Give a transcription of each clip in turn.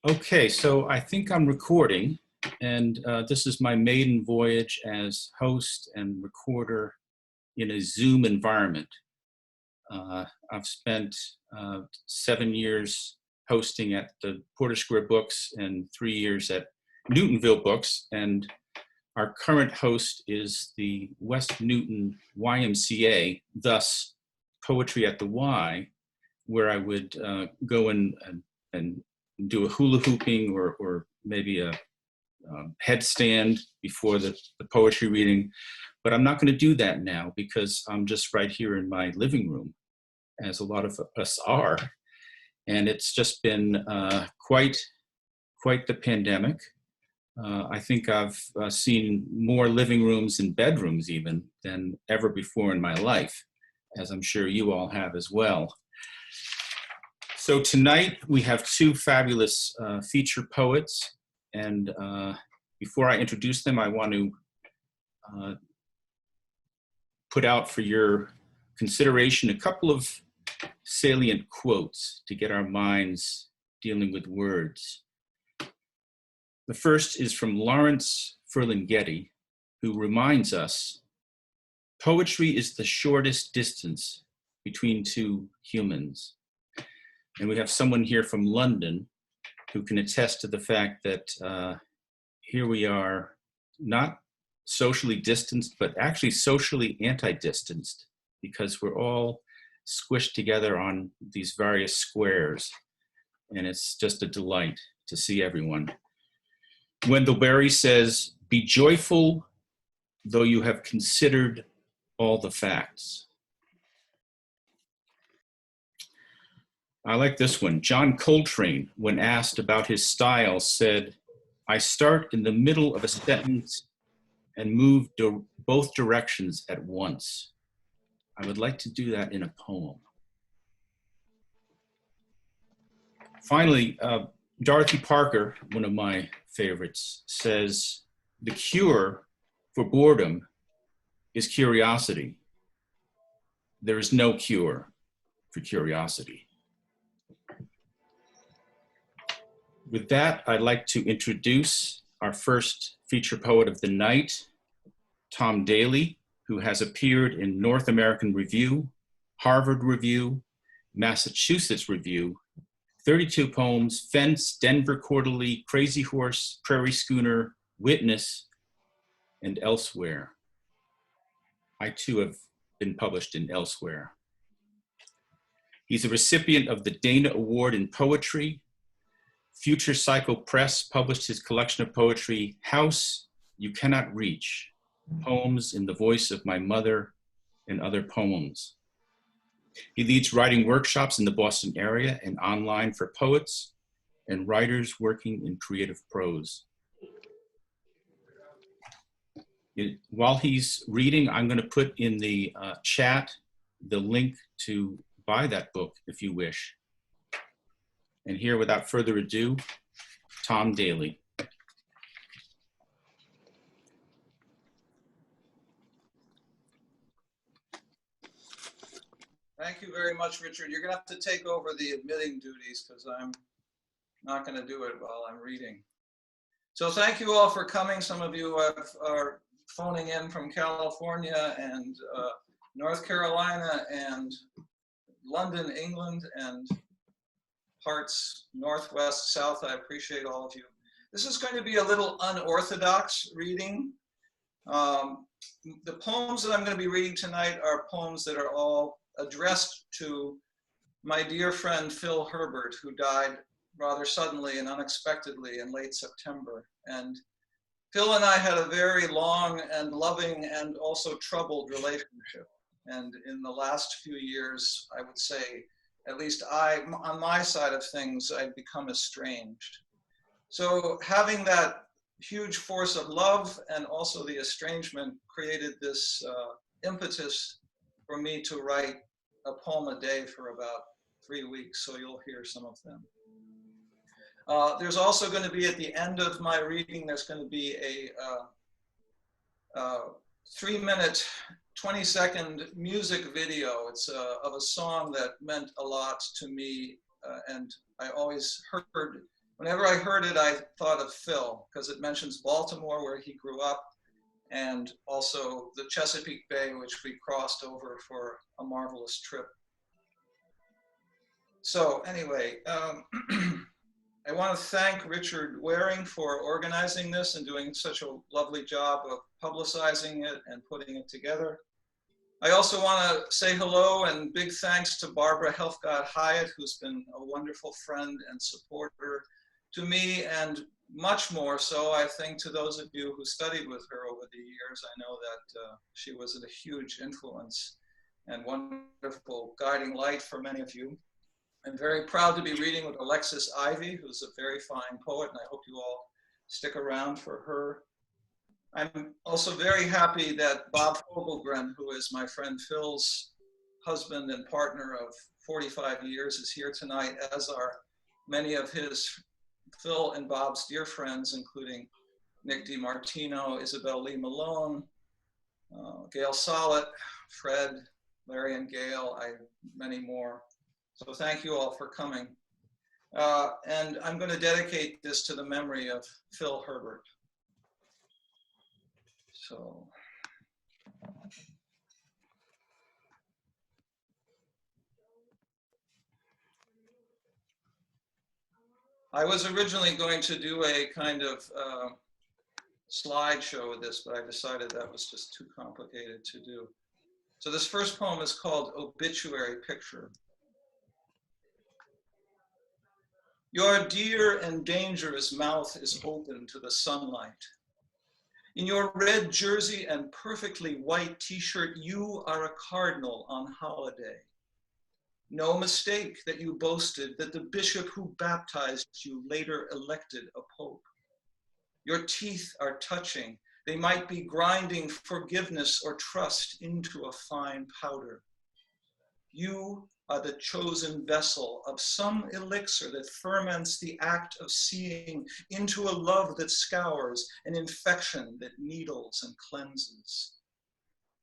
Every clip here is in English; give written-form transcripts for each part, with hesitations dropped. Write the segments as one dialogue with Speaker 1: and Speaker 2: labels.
Speaker 1: Okay, so I think I'm recording, and this is my maiden voyage as host and recorder in a Zoom environment. I've spent 7 years hosting at the Porter Square Books and 3 years at Newtonville Books, and our current host is the West Newton YMCA, thus Poetry at the Y, where I would go and do a hula hooping or maybe a headstand before the poetry reading. But I'm not going to do that now because I'm just right here in my living room, as a lot of us are. And it's just been quite the pandemic. I think I've seen more living rooms and bedrooms even than ever before in my life, as I'm sure you all have as well. So tonight we have two fabulous feature poets, and before I introduce them, I want to put out for your consideration a couple of salient quotes to get our minds dealing with words. The first is from Lawrence Ferlinghetti, who reminds us, poetry is the shortest distance between two humans. And we have someone here from London who can attest to the fact that here we are, not socially distanced, but actually socially anti-distanced, because we're all squished together on these various squares. And it's just a delight to see everyone. Wendell Berry says, "Be joyful, though you have considered all the facts." I like this one. John Coltrane, when asked about his style, said, "I start in the middle of a sentence and move both directions at once." I would like to do that in a poem. Finally, Dorothy Parker, one of my favorites, says, "The cure for boredom is curiosity. There is no cure for curiosity." With that, I'd like to introduce our first feature poet of the night, Tom Daley, who has appeared in North American Review, Harvard Review, Massachusetts Review, 32 poems, Fence, Denver Quarterly, Crazy Horse, Prairie Schooner, Witness, and elsewhere. I too have been published in elsewhere. He's a recipient of the Dana Award in Poetry. Future Cycle Press published his collection of poetry, House You Cannot Reach, Poems in the Voice of My Mother and Other Poems. He leads writing workshops in the Boston area and online for poets and writers working in creative prose. While he's reading, I'm going to put in the chat the link to buy that book if you wish. And here, without further ado, Tom Daley.
Speaker 2: Thank you very much, Richard. You're going to have to take over the admitting duties because I'm not going to do it while I'm reading. So thank you all for coming. Some of you are phoning in from California and North Carolina and London, England, and parts northwest, south. I appreciate all of you. This is going to be a little unorthodox reading. The poems that I'm going to be reading tonight are poems that are all addressed to my dear friend Phil Herbert, who died rather suddenly and unexpectedly in late September. And Phil and I had a very long and loving and also troubled relationship. And in the last few years, I would say, at least on my side of things, I'd become estranged. So having that huge force of love and also the estrangement created this impetus for me to write a poem a day for about 3 weeks, so you'll hear some of them. There's also going to be, at the end of my reading, there's going to be a 3-minute, 20-second music video. It's of a song that meant a lot to me, and I always heard Whenever I heard it, I thought of Phil, because it mentions Baltimore, where he grew up, and also the Chesapeake Bay, which we crossed over for a marvelous trip. So anyway, I want to thank Richard Waring for organizing this and doing such a lovely job of publicizing it and putting it together. I also want to say hello and big thanks to Barbara Helfgott Hyatt, who's been a wonderful friend and supporter to me, and much more so, I think, to those of you who studied with her over the years. I know that she was a huge influence and wonderful guiding light for many of you. I'm very proud to be reading with Alexis Ivy, who's a very fine poet, and I hope you all stick around for her. I'm also very happy that Bob Fogelgren, who is my friend Phil's husband and partner of 45 years, is here tonight, as are many of Phil and Bob's dear friends, including Nick DiMartino, Isabel Lee Malone, Gail Sollett, Fred, Larry and Gail, many more. So thank you all for coming. And I'm going to dedicate this to the memory of Phil Herbert. So. I was originally going to do a kind of slideshow with this, but I decided that was just too complicated to do. So this first poem is called Obituary Picture. Your dear and dangerous mouth is open to the sunlight. In your red jersey and perfectly white t-shirt, you are a cardinal on holiday. No mistake that you boasted that the bishop who baptized you later elected a pope. Your teeth are touching. They might be grinding forgiveness or trust into a fine powder. You are the chosen vessel of some elixir that ferments the act of seeing into a love that scours, an infection that needles and cleanses.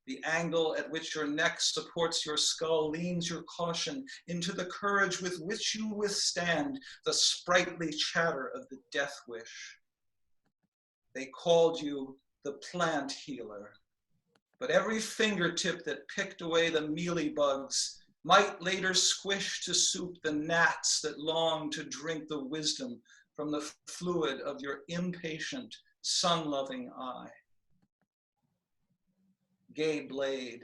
Speaker 2: The angle at which your neck supports your skull leans your caution into the courage with which you withstand the sprightly chatter of the death wish. They called you the plant healer, but every fingertip that picked away the mealybugs might later squish to soup the gnats that long to drink the wisdom from the fluid of your impatient, sun-loving eye. Gay blade.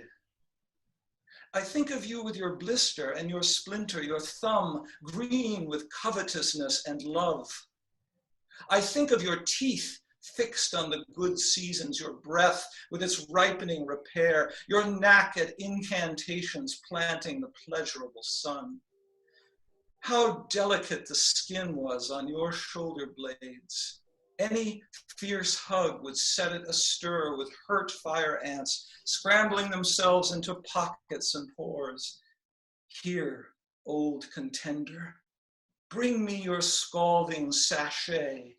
Speaker 2: I think of you with your blister and your splinter, your thumb green with covetousness and love. I think of your teeth fixed on the good seasons, your breath with its ripening repair, your knack at incantations planting the pleasurable sun. How delicate the skin was on your shoulder blades. Any fierce hug would set it astir with hurt fire ants, scrambling themselves into pockets and pores. Here, old contender, bring me your scalding sachet.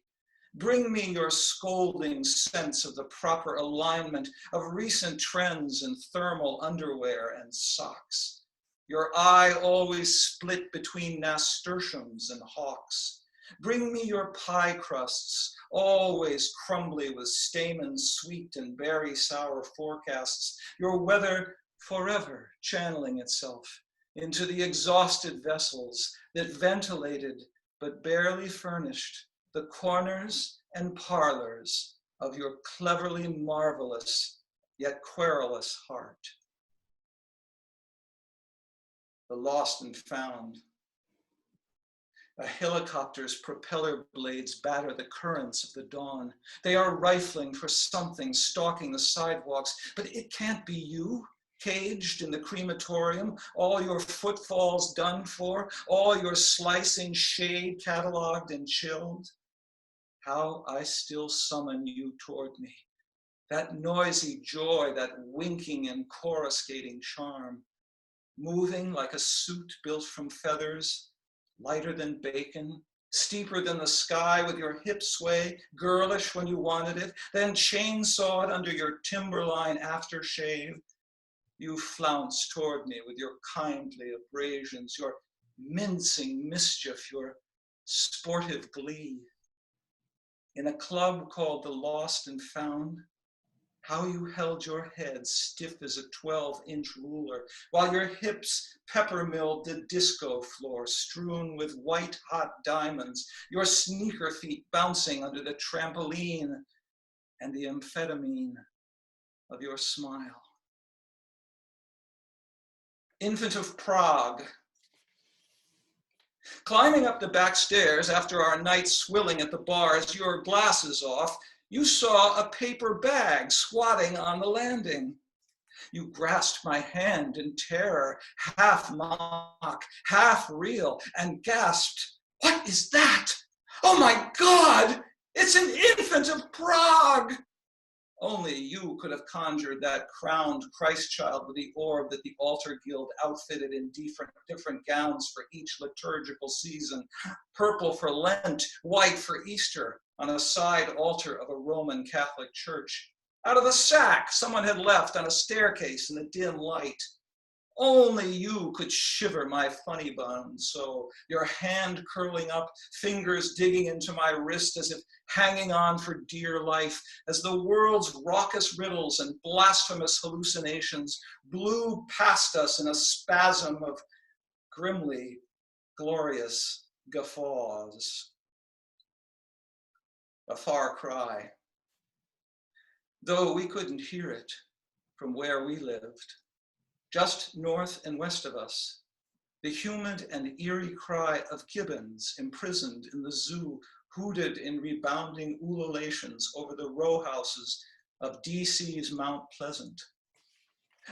Speaker 2: Bring me your scolding sense of the proper alignment of recent trends in thermal underwear and socks. Your eye always split between nasturtiums and hawks. Bring me your pie crusts, always crumbly with stamens sweet and berry sour forecasts, your weather forever channeling itself into the exhausted vessels that ventilated but barely furnished the corners and parlors of your cleverly marvelous yet querulous heart. The lost and found. A helicopter's propeller blades batter the currents of the dawn. They are rifling for something stalking the sidewalks, but it can't be you, caged in the crematorium, all your footfalls done for, all your slicing shade cataloged and chilled. How I still summon you toward me, that noisy joy, that winking and coruscating charm, moving like a suit built from feathers, lighter than bacon, steeper than the sky with your hip sway, girlish when you wanted it, then chainsawed under your timberline aftershave. You flounce toward me with your kindly abrasions, your mincing mischief, your sportive glee. In a club called the Lost and Found, how you held your head stiff as a 12-inch ruler, while your hips pepper-milled the disco floor strewn with white-hot diamonds, your sneaker feet bouncing under the trampoline and the amphetamine of your smile. Infant of Prague. Climbing up the back stairs after our night swilling at the bars, your glasses off, you saw a paper bag squatting on the landing. You grasped my hand in terror, half mock, half real, and gasped, "What is that? Oh my God, it's an infant of Prague!" Only you could have conjured that crowned Christ child with the orb that the altar guild outfitted in different gowns for each liturgical season, purple for Lent, white for Easter, on a side altar of a Roman Catholic church, out of a sack someone had left on a staircase in the dim light. Only you could shiver my funny bones, so your hand curling up, fingers digging into my wrist as if hanging on for dear life, as the world's raucous riddles and blasphemous hallucinations blew past us in a spasm of grimly glorious guffaws. A far cry, though we couldn't hear it from where we lived. Just north and west of us, the humid and eerie cry of gibbons imprisoned in the zoo hooted in rebounding ululations over the row houses of DC's Mount Pleasant.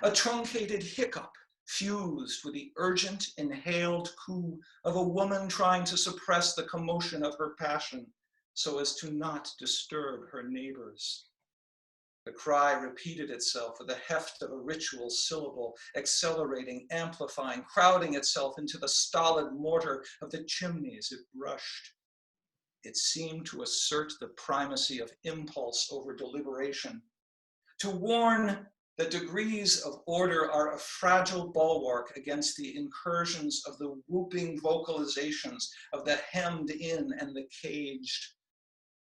Speaker 2: A truncated hiccup fused with the urgent inhaled coo of a woman trying to suppress the commotion of her passion so as to not disturb her neighbors. The cry repeated itself with the heft of a ritual syllable, accelerating, amplifying, crowding itself into the stolid mortar of the chimneys it brushed. It seemed to assert the primacy of impulse over deliberation, to warn that degrees of order are a fragile bulwark against the incursions of the whooping vocalizations of the hemmed in and the caged.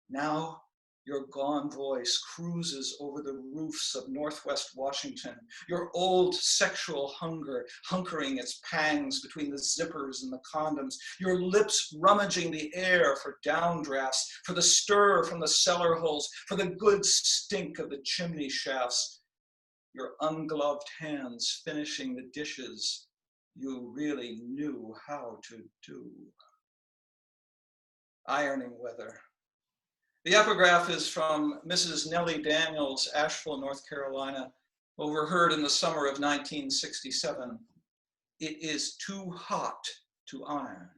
Speaker 2: Now, your gone voice cruises over the roofs of Northwest Washington, your old sexual hunger hunkering its pangs between the zippers and the condoms, your lips rummaging the air for downdrafts, for the stir from the cellar holes, for the good stink of the chimney shafts, your ungloved hands finishing the dishes you really knew how to do. Ironing weather. The epigraph is from Mrs. Nellie Daniels, Asheville, North Carolina, overheard in the summer of 1967. It is too hot to iron.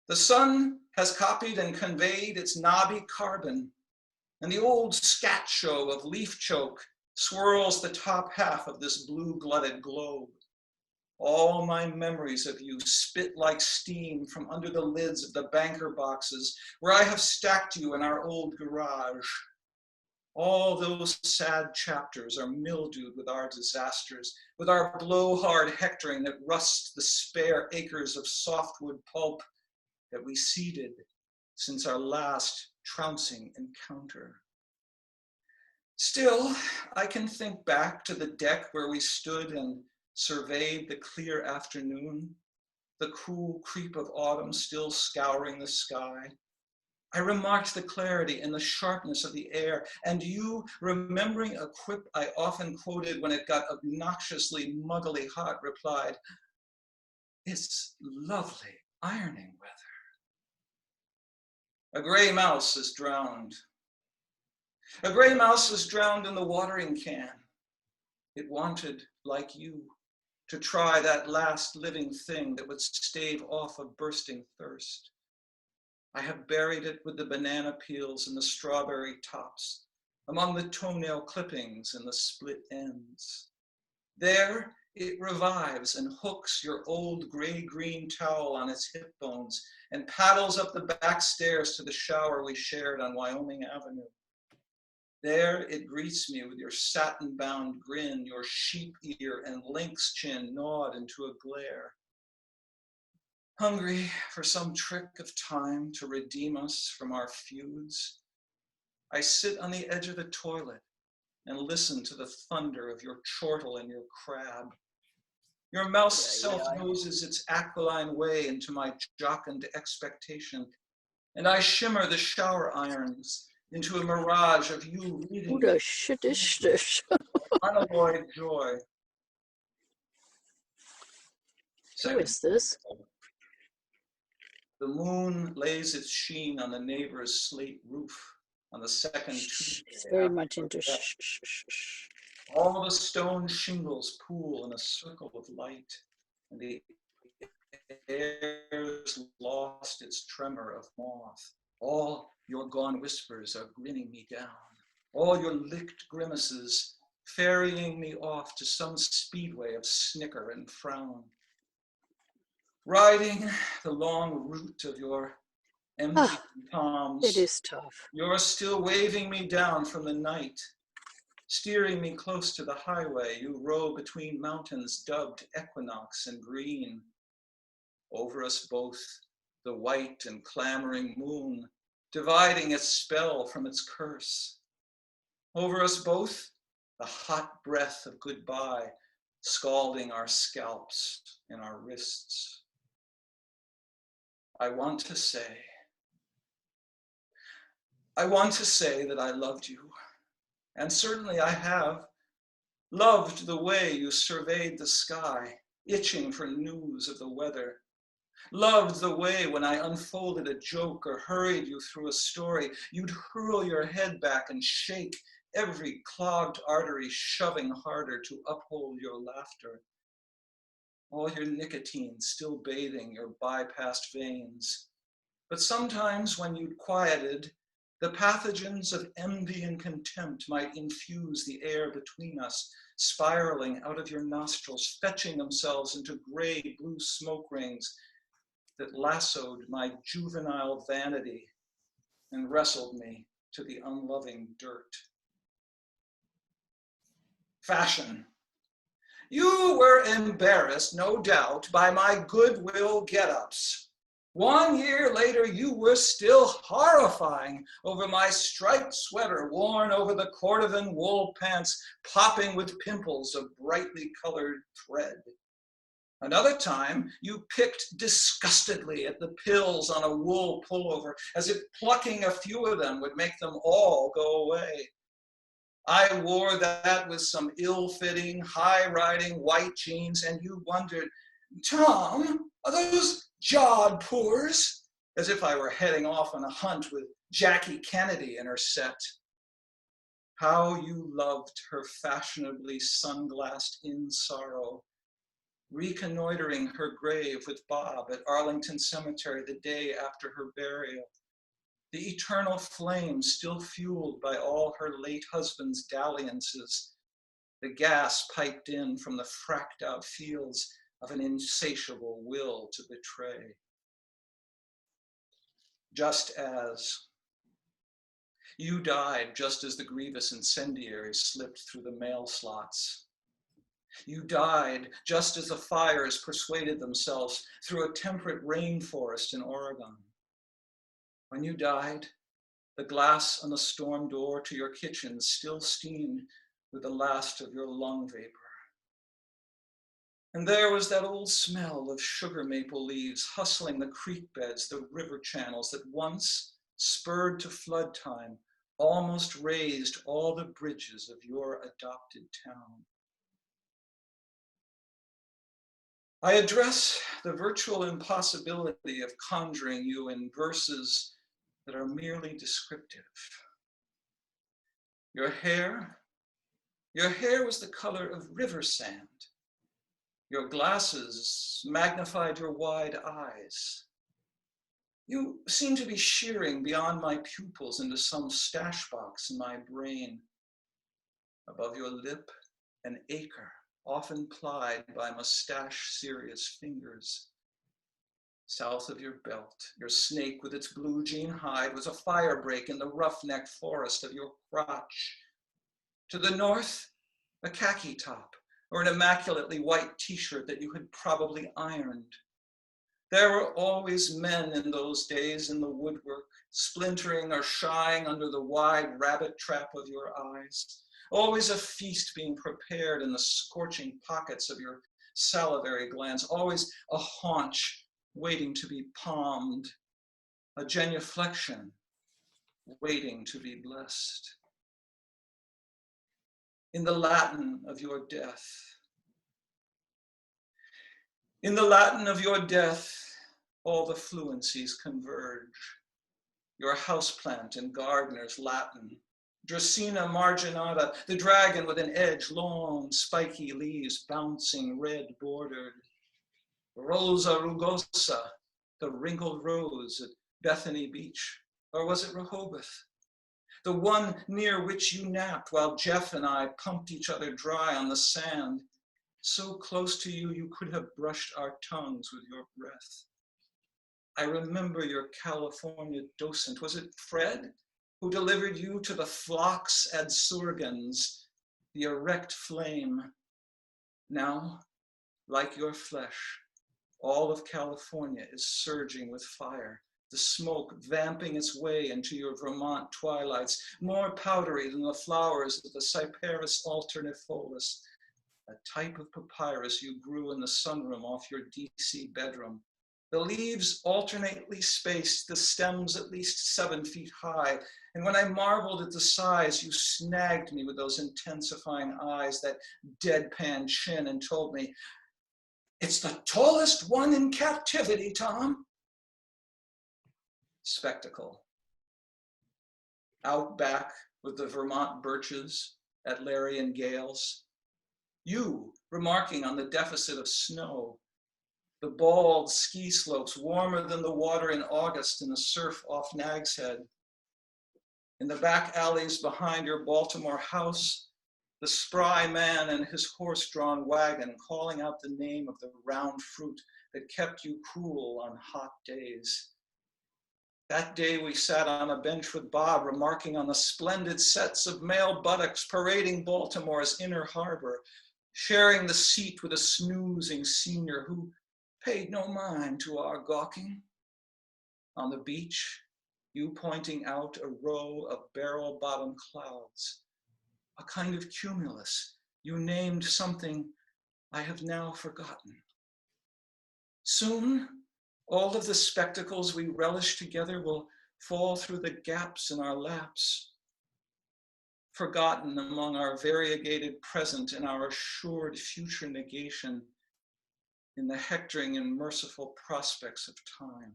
Speaker 2: The sun has copied and conveyed its knobby carbon, and the old scat show of leaf choke swirls the top half of this blue-glutted globe. All my memories of you spit like steam from under the lids of the banker boxes where I have stacked you in our old garage. All those sad chapters are mildewed with our disasters, with our blowhard hectoring that rusts the spare acres of softwood pulp that we seeded since our last trouncing encounter. Still, I can think back to the deck where we stood and surveyed the clear afternoon, the cool creep of autumn still scouring the sky. I remarked the clarity and the sharpness of the air, and you, remembering a quip I often quoted when it got obnoxiously muggily hot, replied, "It's lovely ironing weather." A gray mouse is drowned. A gray mouse is drowned in the watering can. It wanted, like you, to try that last living thing that would stave off a bursting thirst. I have buried it with the banana peels and the strawberry tops, among the toenail clippings and the split ends. There it revives and hooks your old gray-green towel on its hip bones and paddles up the back stairs to the shower we shared on Wyoming Avenue. There it greets me with your satin-bound grin, your sheep ear and lynx chin gnawed into a glare. hungry for some trick of time to redeem us from our feuds. I sit on the edge of the toilet and listen to the thunder of your chortle and your crab. Your mouse self-noses its aquiline way into my jocund expectation, and I shimmer the shower irons into a mirage of you reading.
Speaker 3: Who the shit is this?
Speaker 2: Unalloyed joy.
Speaker 3: Who is this?
Speaker 2: The moon lays its sheen on the neighbor's slate roof on the second
Speaker 3: She's
Speaker 2: Tuesday
Speaker 3: very
Speaker 2: after
Speaker 3: much into
Speaker 2: death. All the stone shingles pool in a circle of light, and the air's lost its tremor of moth. All your gone whispers are grinning me down. All your licked grimaces ferrying me off to some speedway of snicker and frown. Riding the long route of your empty palms.
Speaker 3: It is tough.
Speaker 2: You're still waving me down from the night, steering me close to the highway. You row between mountains dubbed equinox and green. Over us both, the white and clamoring moon, dividing its spell from its curse. Over us both, the hot breath of goodbye, scalding our scalps and our wrists. I want to say that I loved you, and certainly I have. Loved the way you surveyed the sky, itching for news of the weather. Loved the way when I unfolded a joke or hurried you through a story, you'd hurl your head back and shake, every clogged artery shoving harder to uphold your laughter. All your nicotine still bathing your bypassed veins. But sometimes when you'd quieted, the pathogens of envy and contempt might infuse the air between us, spiraling out of your nostrils, fetching themselves into gray-blue smoke rings that lassoed my juvenile vanity and wrestled me to the unloving dirt. Fashion. You were embarrassed, no doubt, by my goodwill get-ups. 1 year later, you were still horrifying over my striped sweater worn over the cordovan wool pants, popping with pimples of brightly colored thread. Another time, you picked disgustedly at the pills on a wool pullover, as if plucking a few of them would make them all go away. I wore that with some ill-fitting, high-riding white jeans, and you wondered, Tom, are those jodhpurs? As if I were heading off on a hunt with Jackie Kennedy and her set. How you loved her fashionably sunglassed in sorrow, reconnoitering her grave with Bob at Arlington Cemetery the day after her burial. The eternal flame still fueled by all her late husband's dalliances, the gas piped in from the fracked out fields of an insatiable will to betray. Just as you died, just as the grievous incendiary slipped through the mail slots. You died just as the fires persuaded themselves through a temperate rainforest in Oregon. When you died, the glass on the storm door to your kitchen still steamed with the last of your lung vapor. And there was that old smell of sugar maple leaves hustling the creek beds, the river channels that once, spurred to flood time, almost raised all the bridges of your adopted town. I address the virtual impossibility of conjuring you in verses that are merely descriptive. Your hair was the color of river sand. Your glasses magnified your wide eyes. You seem to be shearing beyond my pupils into some stash box in my brain. Above your lip, an acre, often plied by mustache-serious fingers. South of your belt, your snake with its blue jean hide was a fire break in the roughneck forest of your crotch. To the north, a khaki top or an immaculately white t-shirt that you had probably ironed. There were always men in those days in the woodwork, splintering or shying under the wide rabbit trap of your eyes. Always a feast being prepared in the scorching pockets of your salivary glands. Always a haunch waiting to be palmed. A genuflection waiting to be blessed. In the Latin of your death. In the Latin of your death, all the fluencies converge. Your houseplant and gardener's Latin, Dracaena marginata, the dragon with an edge, long, spiky leaves, bouncing red bordered. Rosa rugosa, the wrinkled rose at Bethany Beach, or was it Rehoboth? The one near which you napped while Jeff and I pumped each other dry on the sand. So close to you, you could have brushed our tongues with your breath. I remember your California docent, was it Fred, who delivered you to the phlox adsurgens, the erect flame. Now, like your flesh, all of California is surging with fire, the smoke vamping its way into your Vermont twilights, more powdery than the flowers of the Cyperus alternifolus, a type of papyrus you grew in the sunroom off your DC bedroom. The leaves alternately spaced, the stems at least 7 feet high. And when I marveled at the size, you snagged me with those intensifying eyes, that deadpan chin, and told me, "It's the tallest one in captivity, Tom." Spectacle. Out back with the Vermont birches at Larry and Gale's. You remarking on the deficit of snow. The bald ski slopes warmer than the water in August in the surf off Nag's Head. In the back alleys behind your Baltimore house, the spry man and his horse-drawn wagon calling out the name of the round fruit that kept you cool on hot days. That day we sat on a bench with Bob remarking on the splendid sets of male buttocks parading Baltimore's inner harbor, sharing the seat with a snoozing senior who paid no mind to our gawking. On the beach, you pointing out a row of barrel-bottom clouds, a kind of cumulus. You named something I have now forgotten. Soon, all of the spectacles we relish together will fall through the gaps in our laps, forgotten among our variegated present and our assured future negation in the hectoring and merciful prospects of time.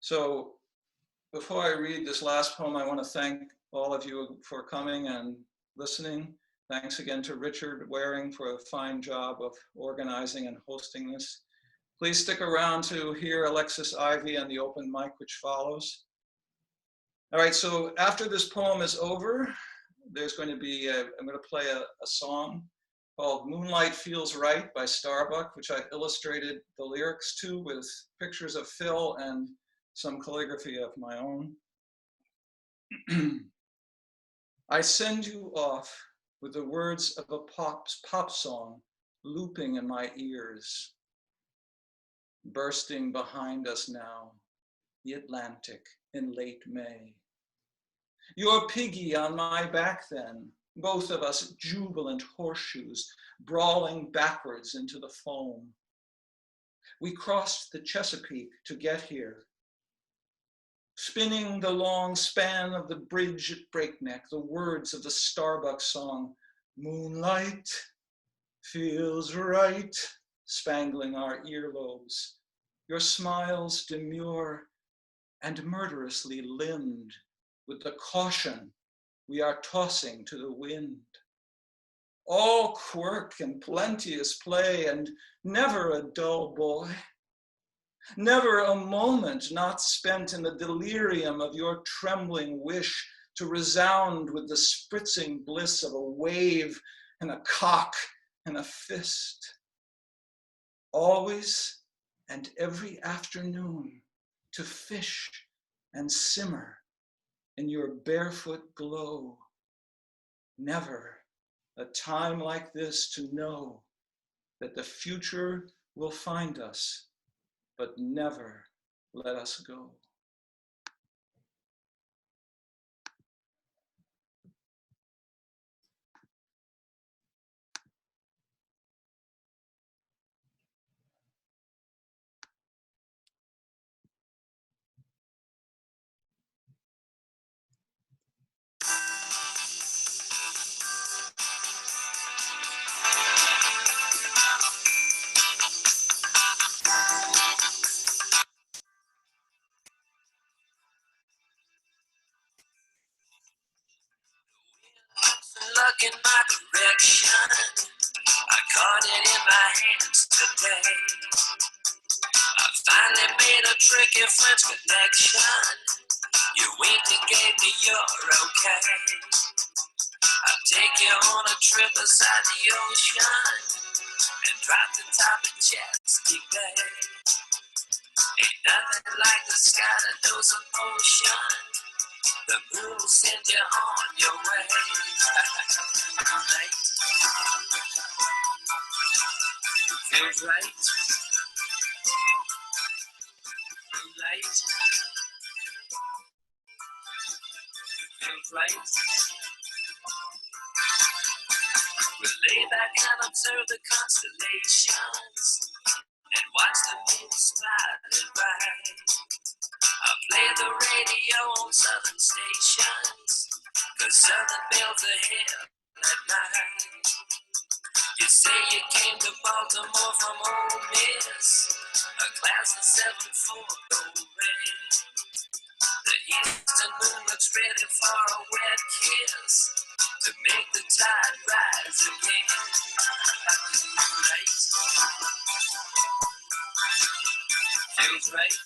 Speaker 2: So before I read this last poem, I want to thank all of you for coming and listening. Thanks again to Richard Waring for a fine job of organizing and hosting this. Please stick around to hear Alexis Ivy and the open mic which follows. All right, so after this poem is over, there's going to be, I'm going to play a song called Moonlight Feels Right by Starbuck, which I've illustrated the lyrics to with pictures of Phil and some calligraphy of my own. I send you off with the words of a pop song looping in my ears. Bursting behind us now, the Atlantic in late May. Your piggy on my back then, both of us jubilant horseshoes, brawling backwards into the foam. We crossed the Chesapeake to get here, spinning the long span of the bridge at breakneck, the words of the Starbuck song, "Moonlight feels right," spangling our earlobes. Your smiles demure and murderously limbed with the caution we are tossing to the wind. All quirk and plenteous play and never a dull boy. Never a moment not spent in the delirium of your trembling wish to resound with the spritzing bliss of a wave and a cock and a fist. Always and every afternoon to fish and simmer in your barefoot glow. Never a time like this to know that the future will find us, but never let us go.
Speaker 4: Look in my direction. I caught it in my hands today. I finally made a tricky French connection. You winked and gave me your okay. I'll take you on a trip beside the ocean and drop the top of Chesapeake Bay. Ain't nothing like the sky that knows emotion. The moon will send you on your way. Moonlight feels right. Moonlight feels right. We'll lay back and observe the constellations and watch the moon smiling bright. I'll play the radio on southern stations, 'cause southern bells are here at night. You say you came to Baltimore from Ole Miss, a class of 7-4 gold ring. The eastern moon looks ready for a wet kiss to make the tide rise again. Moonlight feels right.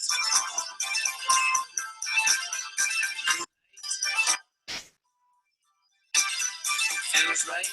Speaker 4: Feels right.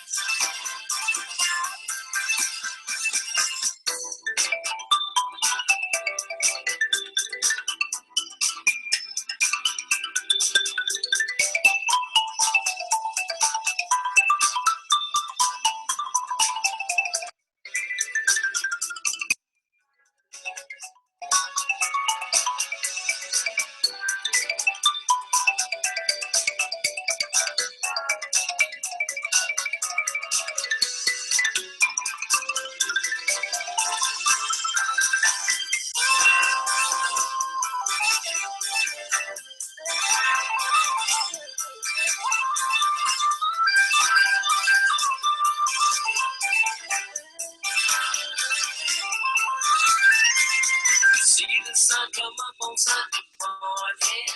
Speaker 4: See the sun come up on Sunday morning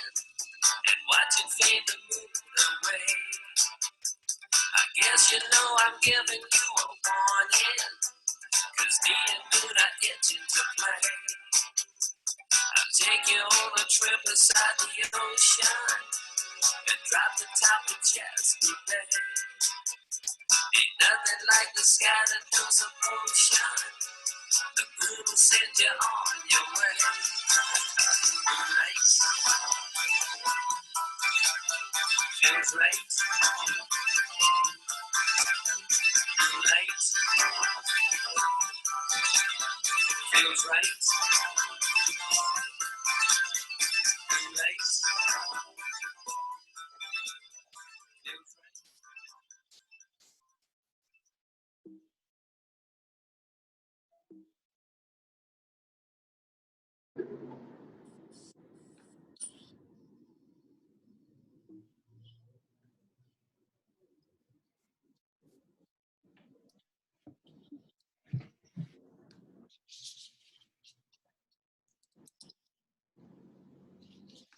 Speaker 4: and watch it fade the moon away. I guess you know I'm giving you a warning, 'cause me and moon are itching to play. I'll take you on a trip beside the ocean and drop the top of Chesapeake Bay. Ain't nothing like the sky that knows emotion. The moon will send you on your way. Moonlight feels right. Moonlight feels right. Moonlight feels right.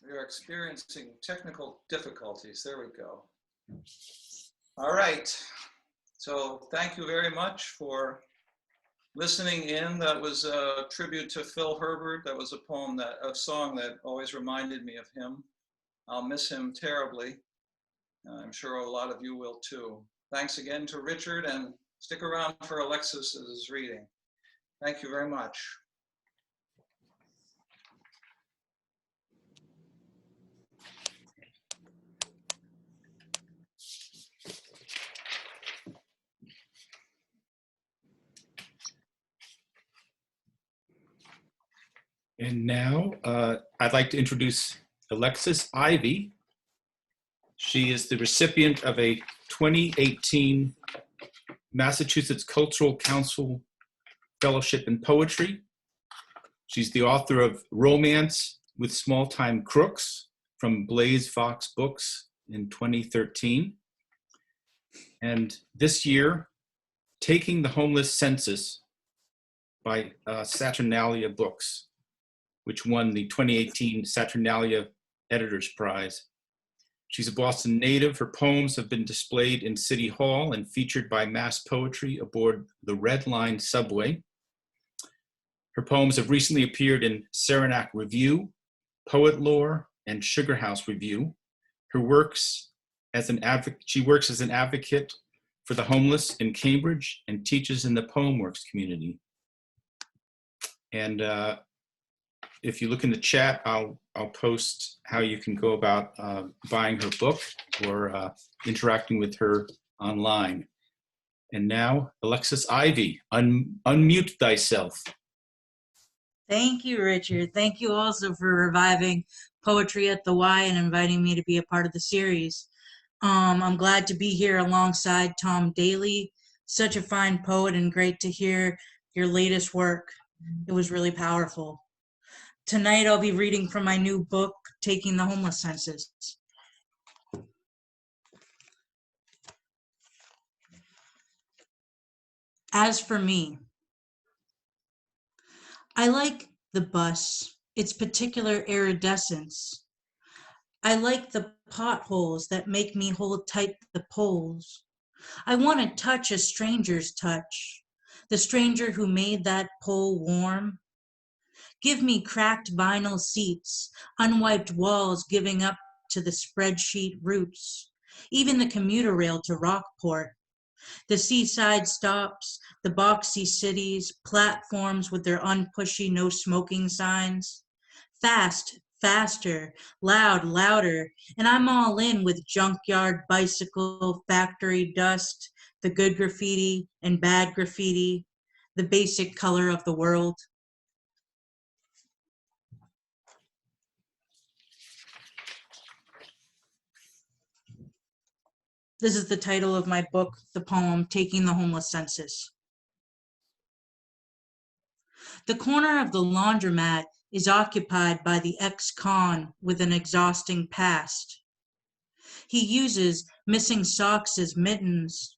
Speaker 2: We are experiencing technical difficulties. There we go. All right. So thank you very much for listening in. That was a tribute to Phil Herbert. That was a song that always reminded me of him. I'll miss him terribly. I'm sure a lot of you will too. Thanks again to Richard, and stick around for Alexis's reading. Thank you very much.
Speaker 1: And now I'd like to introduce Alexis Ivy. She is the recipient of a 2018 Massachusetts Cultural Council Fellowship in Poetry. She's the author of Romance with Small-Time Crooks from Blaze Fox Books in 2013. And this year, Taking the Homeless Census by Saturnalia Books, which won the 2018 Saturnalia Editors Prize. She's a Boston native. Her poems have been displayed in City Hall and featured by Mass Poetry aboard the Red Line subway. Her poems have recently appeared in Saranac Review, Poet Lore, and Sugar House Review. She works as an advocate for the homeless in Cambridge and teaches in the PoemWorks community. And if you look in the chat, I'll post how you can go about buying her book or interacting with her online. And now, Alexis Ivy, unmute thyself.
Speaker 5: Thank you, Richard. Thank you also for reviving Poetry at the Y and inviting me to be a part of the series. I'm glad to be here alongside Tom Daley, such a fine poet, and great to hear your latest work. It was really powerful. Tonight I'll be reading from my new book, Taking the Homeless Census. As for me, I like the bus, its particular iridescence. I like the potholes that make me hold tight the poles. I want to touch a stranger's touch, the stranger who made that pole warm. Give me cracked vinyl seats, unwiped walls giving up to the spreadsheet roots, even the commuter rail to Rockport. The seaside stops, the boxy cities, platforms with their unpushy no smoking signs. Fast, faster, loud, louder, and I'm all in with junkyard, bicycle, factory dust, the good graffiti and bad graffiti, the basic color of the world. This is the title of my book, the poem, Taking the Homeless Census. The corner of the laundromat is occupied by the ex-con with an exhausting past. He uses missing socks as mittens,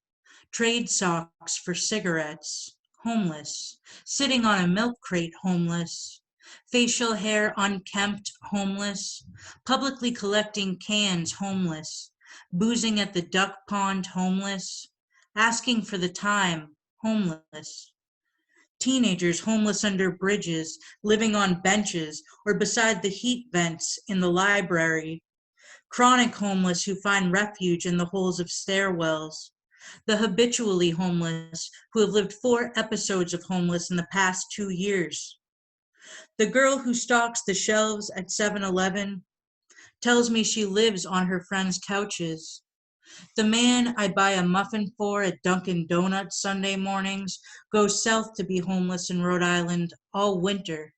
Speaker 5: trade socks for cigarettes, homeless, sitting on a milk crate, homeless, facial hair unkempt, homeless, publicly collecting cans, homeless, boozing at the duck pond, homeless, asking for the time, homeless. Teenagers homeless under bridges, living on benches or beside the heat vents in the library. Chronic homeless who find refuge in the holes of stairwells. The habitually homeless who have lived 4 episodes of homeless in the past 2 years. The girl who stalks the shelves at 7-Eleven tells me she lives on her friends' couches. The man I buy a muffin for at Dunkin' Donuts Sunday mornings goes south to be homeless in Rhode Island all winter.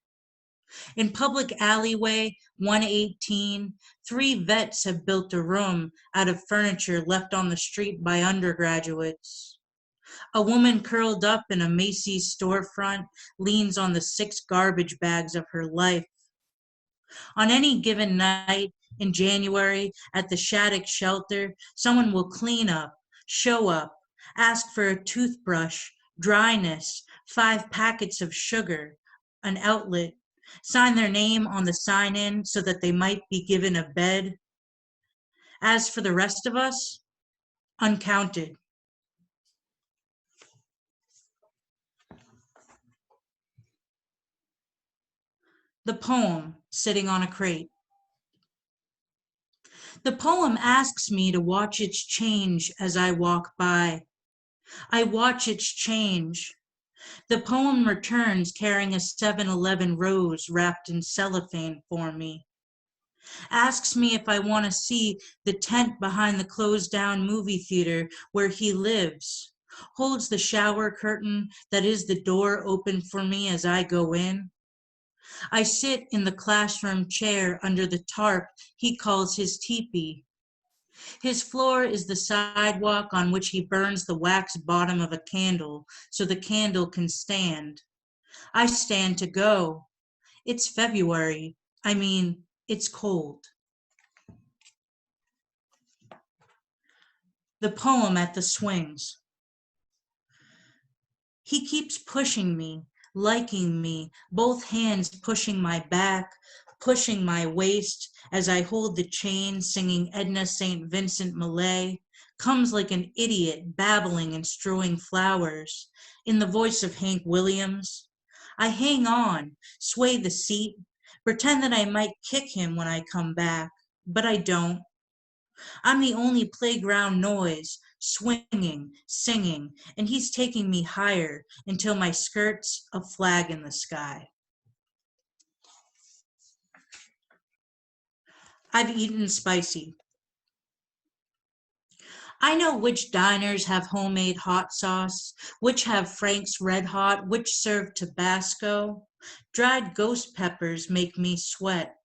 Speaker 5: In public alleyway 118, 3 vets have built a room out of furniture left on the street by undergraduates. A woman curled up in a Macy's storefront leans on the 6 garbage bags of her life. On any given night in January at the Shattuck shelter, someone will clean up, show up, ask for a toothbrush, dryness, 5 packets of sugar, an outlet, sign their name on the sign-in so that they might be given a bed. As for the rest of us, uncounted. The poem, Sitting on a Crate. The poem asks me to watch its change as I walk by. I watch its change. The poem returns carrying a 7-Eleven rose wrapped in cellophane for me. Asks me if I want to see the tent behind the closed-down movie theater where he lives. Holds the shower curtain that is the door open for me as I go in. I sit in the classroom chair under the tarp he calls his teepee. His floor is the sidewalk on which he burns the wax bottom of a candle so the candle can stand. I stand to go. It's February. I mean, it's cold. The poem at the swings. He keeps pushing me, liking me, both hands pushing my back, pushing my waist as I hold the chain singing Edna St. Vincent Millay, comes like an idiot babbling and strewing flowers, in the voice of Hank Williams. I hang on, sway the seat, pretend that I might kick him when I come back, but I don't. I'm the only playground noise, swinging, singing, and he's taking me higher until my skirt's a flag in the sky. I've eaten spicy. I know which diners have homemade hot sauce, which have Frank's Red Hot, which serve Tabasco. Dried ghost peppers make me sweat.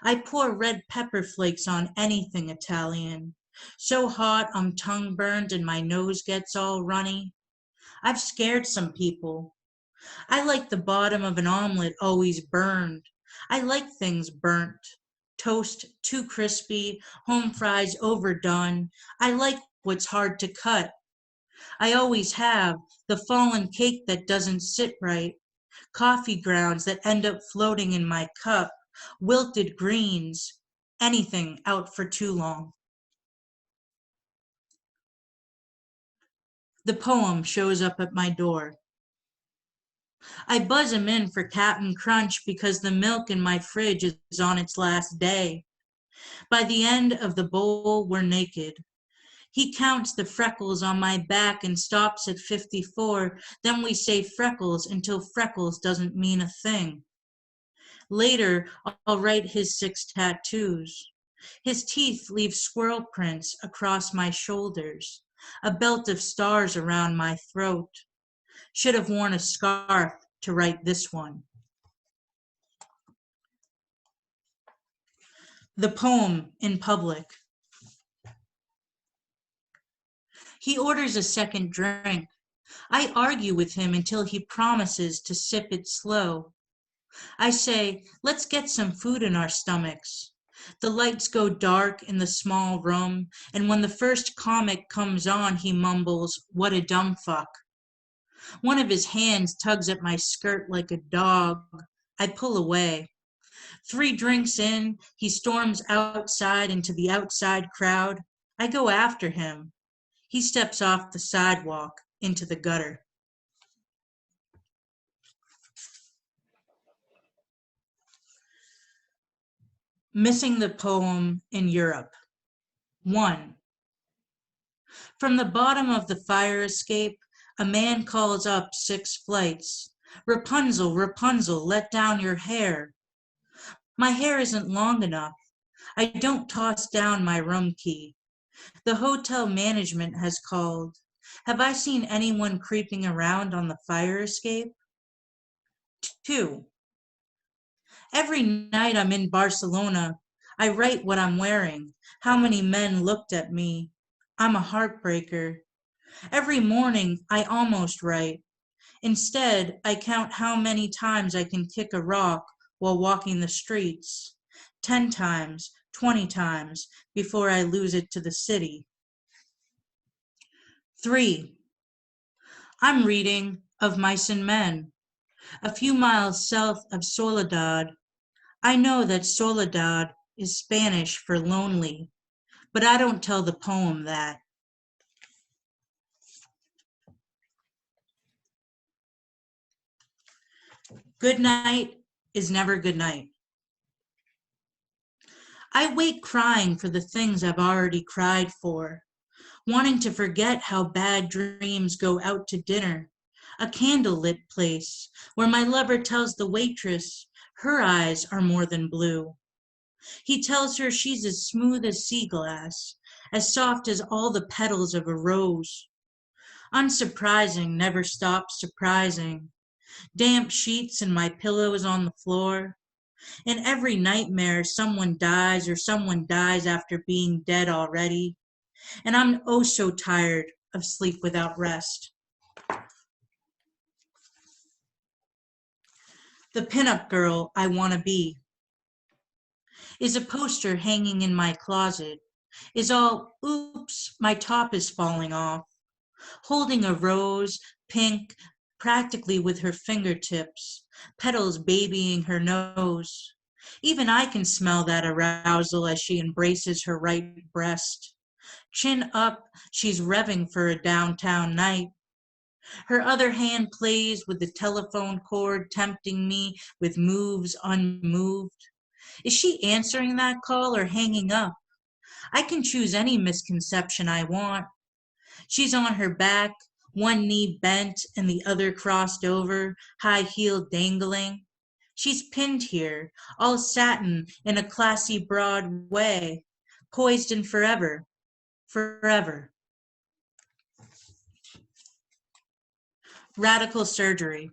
Speaker 5: I pour red pepper flakes on anything Italian. So hot I'm tongue burned and my nose gets all runny. I've scared some people. I like the bottom of an omelet always burned. I like things burnt. Toast too crispy, home fries overdone. I like what's hard to cut. I always have the fallen cake that doesn't sit right, coffee grounds that end up floating in my cup, wilted greens, anything out for too long. The poem shows up at my door. I buzz him in for Captain Crunch because the milk in my fridge is on its last day. By the end of the bowl, we're naked. He counts the freckles on my back and stops at 54. Then we say freckles until freckles doesn't mean a thing. Later, I'll write his 6 tattoos. His teeth leave squirrel prints across my shoulders, a belt of stars around my throat. Should have worn a scarf to write this one. The poem in public. He orders a second drink. I argue with him until he promises to sip it slow. I say, let's get some food in our stomachs. The lights go dark in the small room, and when the first comic comes on, he mumbles, "What a dumb fuck." One of his hands tugs at my skirt like a dog. I pull away. 3 drinks in, he storms outside into the outside crowd. I go after him. He steps off the sidewalk into the gutter. Missing the poem in Europe. 1. From the bottom of the fire escape, a man calls up 6 flights. Rapunzel, Rapunzel, let down your hair. My hair isn't long enough. I don't toss down my room key. The hotel management has called. Have I seen anyone creeping around on the fire escape? 2. Every night I'm in Barcelona, I write what I'm wearing, how many men looked at me. I'm a heartbreaker. Every morning I almost write. Instead, I count how many times I can kick a rock while walking the streets. 10 times, 20 times before I lose it to the city. 3. I'm reading Of Mice and Men, a few miles south of Soledad. I know that Soledad is Spanish for lonely, but I don't tell the poem that. Good night is never good night. I wait crying for the things I've already cried for, wanting to forget how bad dreams go out to dinner, a candlelit place where my lover tells the waitress her eyes are more than blue. He tells her she's as smooth as sea glass, as soft as all the petals of a rose. Unsurprising never stops surprising. Damp sheets and my pillows on the floor. In every nightmare, someone dies or someone dies after being dead already. And I'm oh so tired of sleep without rest. The pinup girl I want to be is a poster hanging in my closet, is all, oops, my top is falling off, holding a rose, pink, practically with her fingertips, petals babying her nose. Even I can smell that arousal as she embraces her right breast. Chin up, she's revving for a downtown night. Her other hand plays with the telephone cord, tempting me with moves unmoved. Is she answering that call or hanging up? I can choose any misconception I want. She's on her back, one knee bent and the other crossed over, high heel dangling. She's pinned here, all satin in a classy broad way, poised in forever, forever. Radical surgery.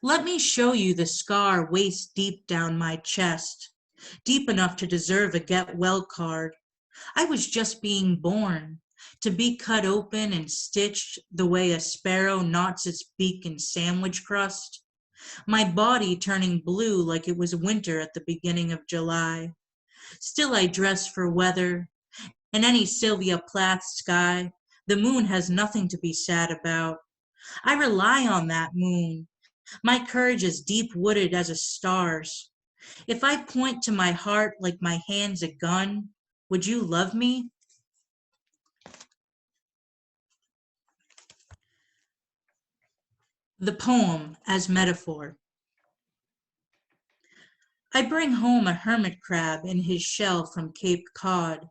Speaker 5: Let me show you the scar waist deep down my chest, deep enough to deserve a get well card. I was just being born, to be cut open and stitched the way a sparrow knots its beak in sandwich crust. My body turning blue like it was winter at the beginning of July. Still I dress for weather. In any Sylvia Plath sky, the moon has nothing to be sad about. I rely on that moon. My courage is deep-wooded as a star's. If I point to my heart like my hand's a gun, would you love me? The poem as metaphor. I bring home a hermit crab in his shell from Cape Cod,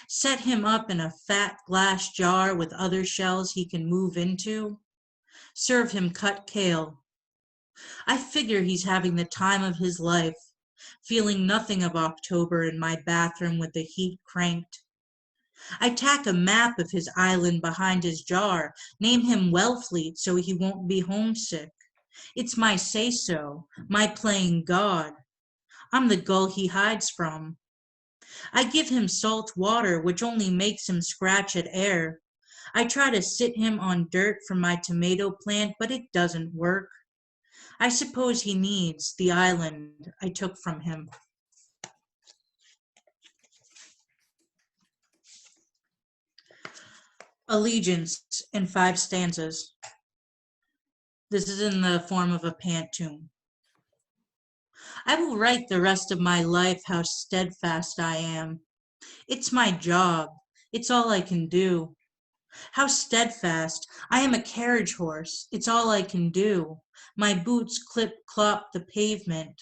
Speaker 5: set him up in a fat glass jar with other shells he can move into, serve him cut kale. I figure he's having the time of his life, feeling nothing of October in my bathroom with the heat cranked. I tack a map of his island behind his jar, name him Wellfleet so he won't be homesick. It's my say-so, my playing God. I'm the gull he hides from. I give him salt water, which only makes him scratch at air. I try to sit him on dirt from my tomato plant, but it doesn't work. I suppose he needs the island I took from him. Allegiance in 5 stanzas. This is in the form of a pantoum. I will write the rest of my life how steadfast I am. It's my job. It's all I can do. How steadfast. I am a carriage horse. It's all I can do. My boots clip-clop the pavement.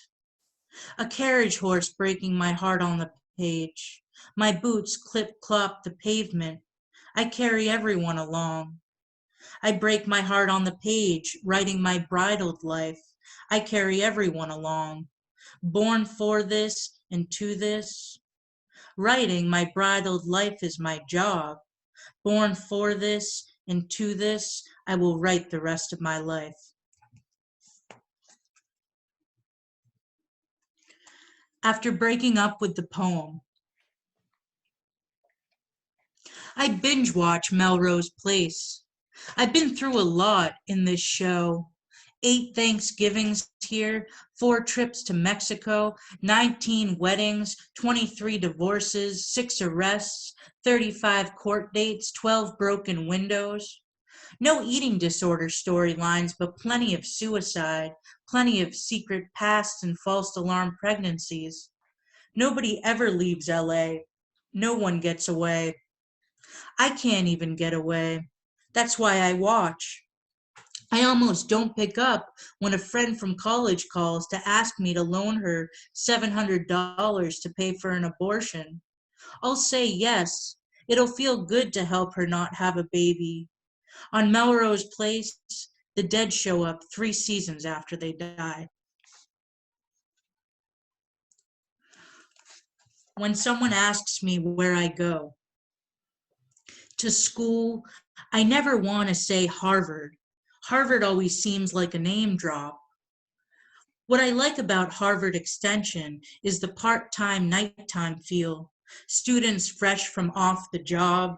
Speaker 5: A carriage horse breaking my heart on the page. My boots clip-clop the pavement. I carry everyone along. I break my heart on the page, writing my bridled life. I carry everyone along. Born for this and to this. Writing my bridled life is my job. Born for this and to this, I will write the rest of my life. After breaking up with the poem, I binge watch Melrose Place. I've been through a lot in this show. 8 Thanksgivings here, 4 trips to Mexico, 19 weddings, 23 divorces, 6 arrests, 35 court dates, 12 broken windows. No eating disorder storylines, but plenty of suicide, plenty of secret pasts and false alarm pregnancies. Nobody ever leaves LA. No one gets away. I can't even get away. That's why I watch. I almost don't pick up when a friend from college calls to ask me to loan her $700 to pay for an abortion. I'll say yes. It'll feel good to help her not have a baby. On Melrose Place, the dead show up 3 seasons after they die. When someone asks me where I go, to school, I never want to say Harvard. Harvard always seems like a name drop. What I like about Harvard Extension is the part-time, nighttime feel, students fresh from off the job.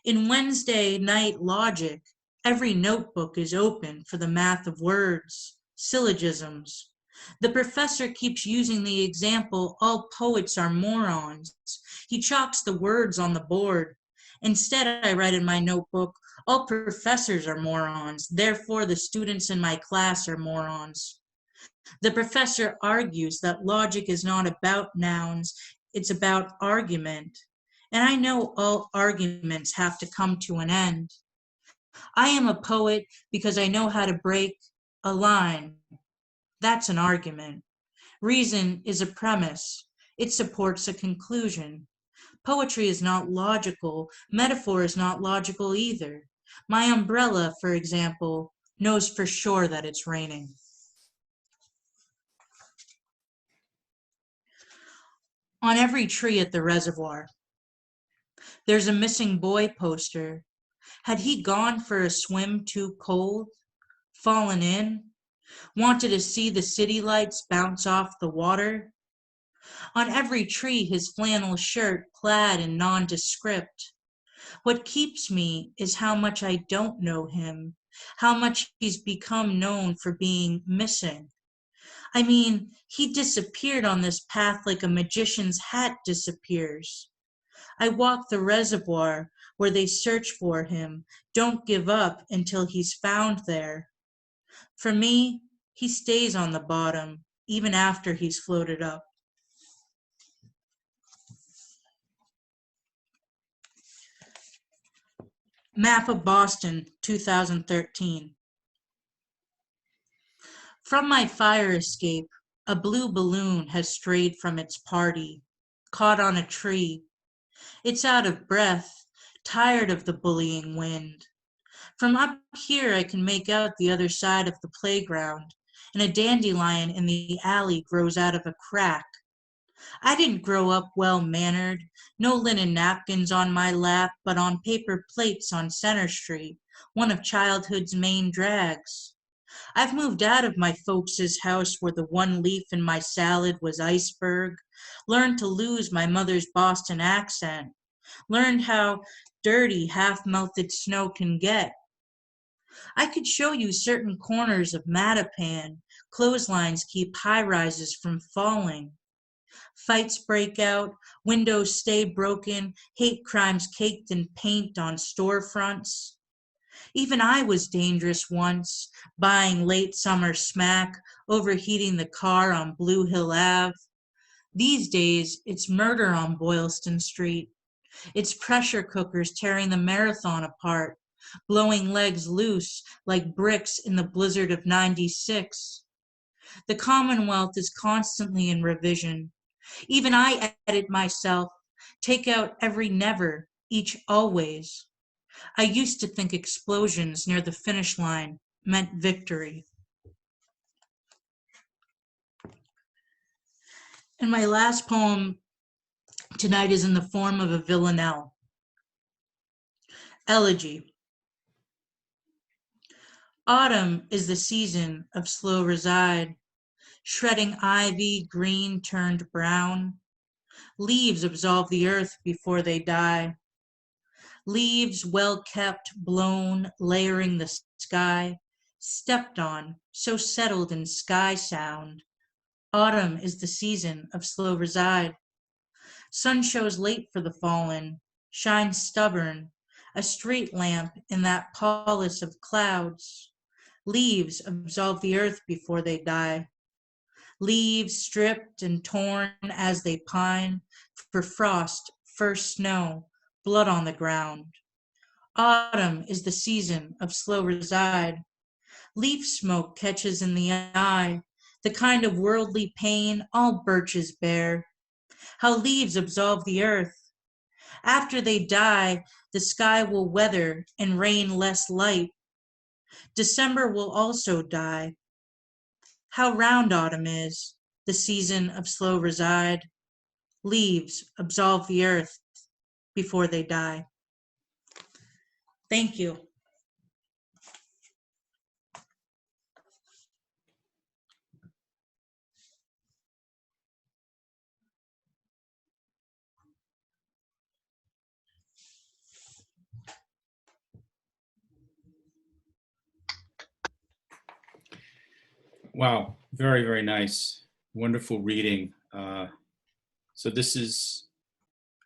Speaker 5: In Wednesday night logic, every notebook is open for the math of words, syllogisms. The professor keeps using the example, all poets are morons. He chalks the words on the board. Instead, I write in my notebook, all professors are morons, therefore the students in my class are morons. The professor argues that logic is not about nouns, it's about argument. And I know all arguments have to come to an end. I am a poet because I know how to break a line. That's an argument. Reason is a premise. It supports a conclusion. Poetry is not logical. Metaphor is not logical either. My umbrella, for example, knows for sure that it's raining. On every tree at the reservoir, there's a missing boy poster. Had he gone for a swim too cold? Fallen in? Wanted to see the city lights bounce off the water? On every tree his flannel shirt clad in nondescript. What keeps me is how much I don't know him, how much he's become known for being missing. I mean, he disappeared on this path like a magician's hat disappears. I walk the reservoir where they search for him, don't give up until he's found there. For me, he stays on the bottom, even after he's floated up. Map of Boston, 2013. From my fire escape, a blue balloon has strayed from its party, caught on a tree. It's out of breath, tired of the bullying wind. From up here I can make out the other side of the playground, and a dandelion in the alley grows out of a crack. I didn't grow up well-mannered, no linen napkins on my lap, but on paper plates on Center Street, one of childhood's main drags. I've moved out of my folks' house where the one leaf in my salad was iceberg, learned to lose my mother's Boston accent, learned how dirty half-melted snow can get. I could show you certain corners of Mattapan. Clotheslines keep high-rises from falling. Fights break out, windows stay broken, hate crimes caked in paint on storefronts. Even I was dangerous once, buying late summer smack, overheating the car on Blue Hill Ave. These days, it's murder on Boylston Street. It's pressure cookers tearing the marathon apart, blowing legs loose like bricks in the blizzard of '96. The Commonwealth is constantly in revision. Even I edit myself, take out every never, each always. I used to think explosions near the finish line meant victory. And my last poem tonight is in the form of a villanelle. Elegy. Autumn is the season of slow reside, shredding ivy green turned brown. Leaves absolve the earth before they die. Leaves well kept, blown, layering the sky, stepped on, so settled in sky sound. Autumn is the season of slow reside. Sun shows late for the fallen, shines stubborn, a street lamp in that polis of clouds. Leaves absolve the earth before they die. Leaves stripped and torn as they pine, for frost, first snow, blood on the ground. Autumn is the season of slow reside. Leaf smoke catches in the eye, the kind of worldly pain all birches bear. How leaves absolve the earth. After they die, the sky will weather and rain less light. December will also die. How round autumn is, the season of slow reside. Leaves absolve the earth before they die. Thank you.
Speaker 1: Wow, very, very nice. Wonderful reading. So this is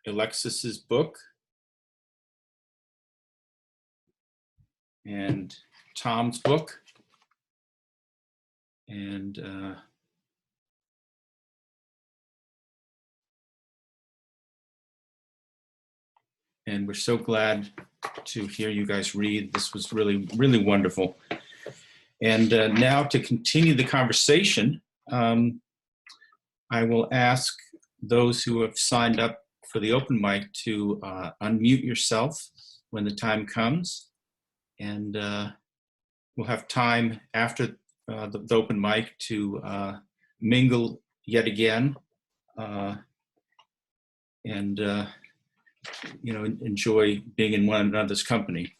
Speaker 1: Alexis's book, and Tom's book. And we're so glad to hear you guys read. This was really, really wonderful. And now to continue the conversation, I will ask those who have signed up for the open mic to unmute yourself when the time comes. And we'll have time after the open mic to mingle yet again and enjoy being in one another's company.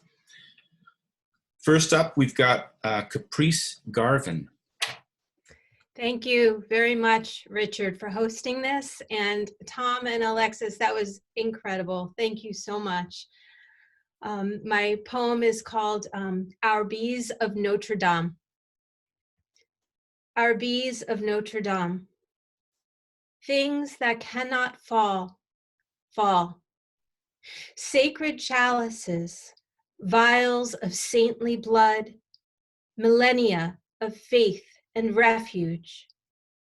Speaker 1: First up, we've got Caprice Garvin.
Speaker 6: Thank you very much, Richard, for hosting this. And Tom and Alexis, that was incredible. Thank you so much. My poem is called Our Bees of Notre Dame. Our bees of Notre Dame. Things that cannot fall, fall. Sacred chalices, vials of saintly blood, millennia of faith and refuge,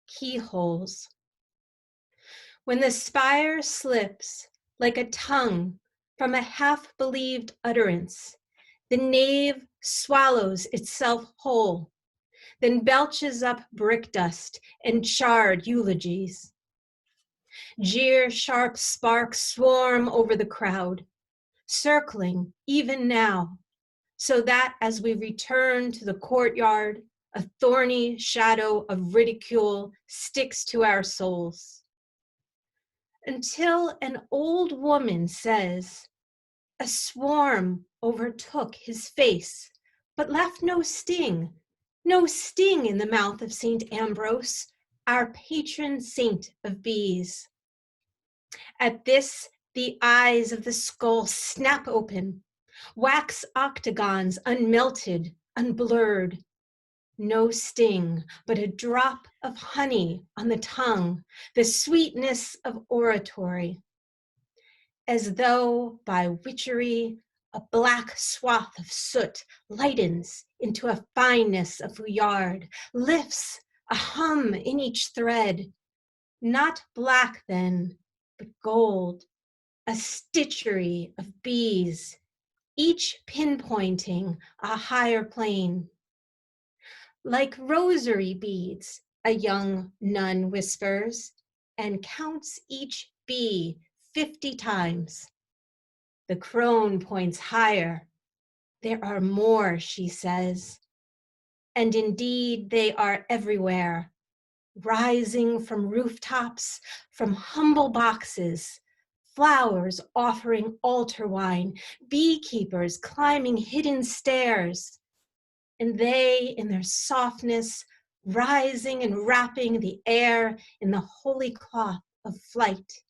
Speaker 6: keyholes. When the spire slips like a tongue from a half-believed utterance, the nave swallows itself whole, then belches up brick dust and charred eulogies. Jeer-sharp sparks swarm over the crowd, circling even now, so that as we return to the courtyard, a thorny shadow of ridicule sticks to our souls. Until an old woman says, a swarm overtook his face, but left no sting in the mouth of St. Ambrose, our patron saint of bees. At this, the eyes of the skull snap open, wax octagons unmelted, unblurred. No sting, but a drop of honey on the tongue, the sweetness of oratory. As though by witchery, a black swath of soot lightens into a fineness of fouillard, lifts a hum in each thread. Not black then, but gold, a stitchery of bees, each pinpointing a higher plane. Like rosary beads, a young nun whispers, and counts each bee 50 times. The crone points higher. There are more, she says. And indeed, they are everywhere, rising from rooftops, from humble boxes, flowers offering altar wine, beekeepers climbing hidden stairs, and they, in their softness, rising and wrapping the air in the holy cloth of flight.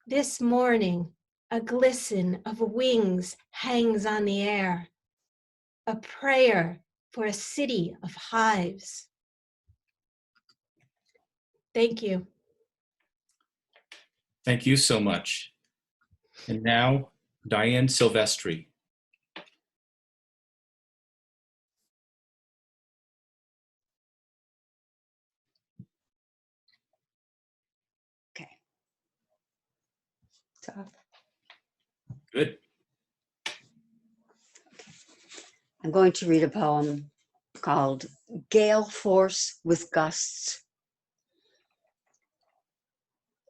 Speaker 6: This morning, a glisten of wings hangs on the air, a prayer for a city of hives. Thank you.
Speaker 1: Thank you so much. And now, Diane Silvestri.
Speaker 7: Okay. So
Speaker 1: Good.
Speaker 7: I'm going to read a poem called Gale Force with Gusts.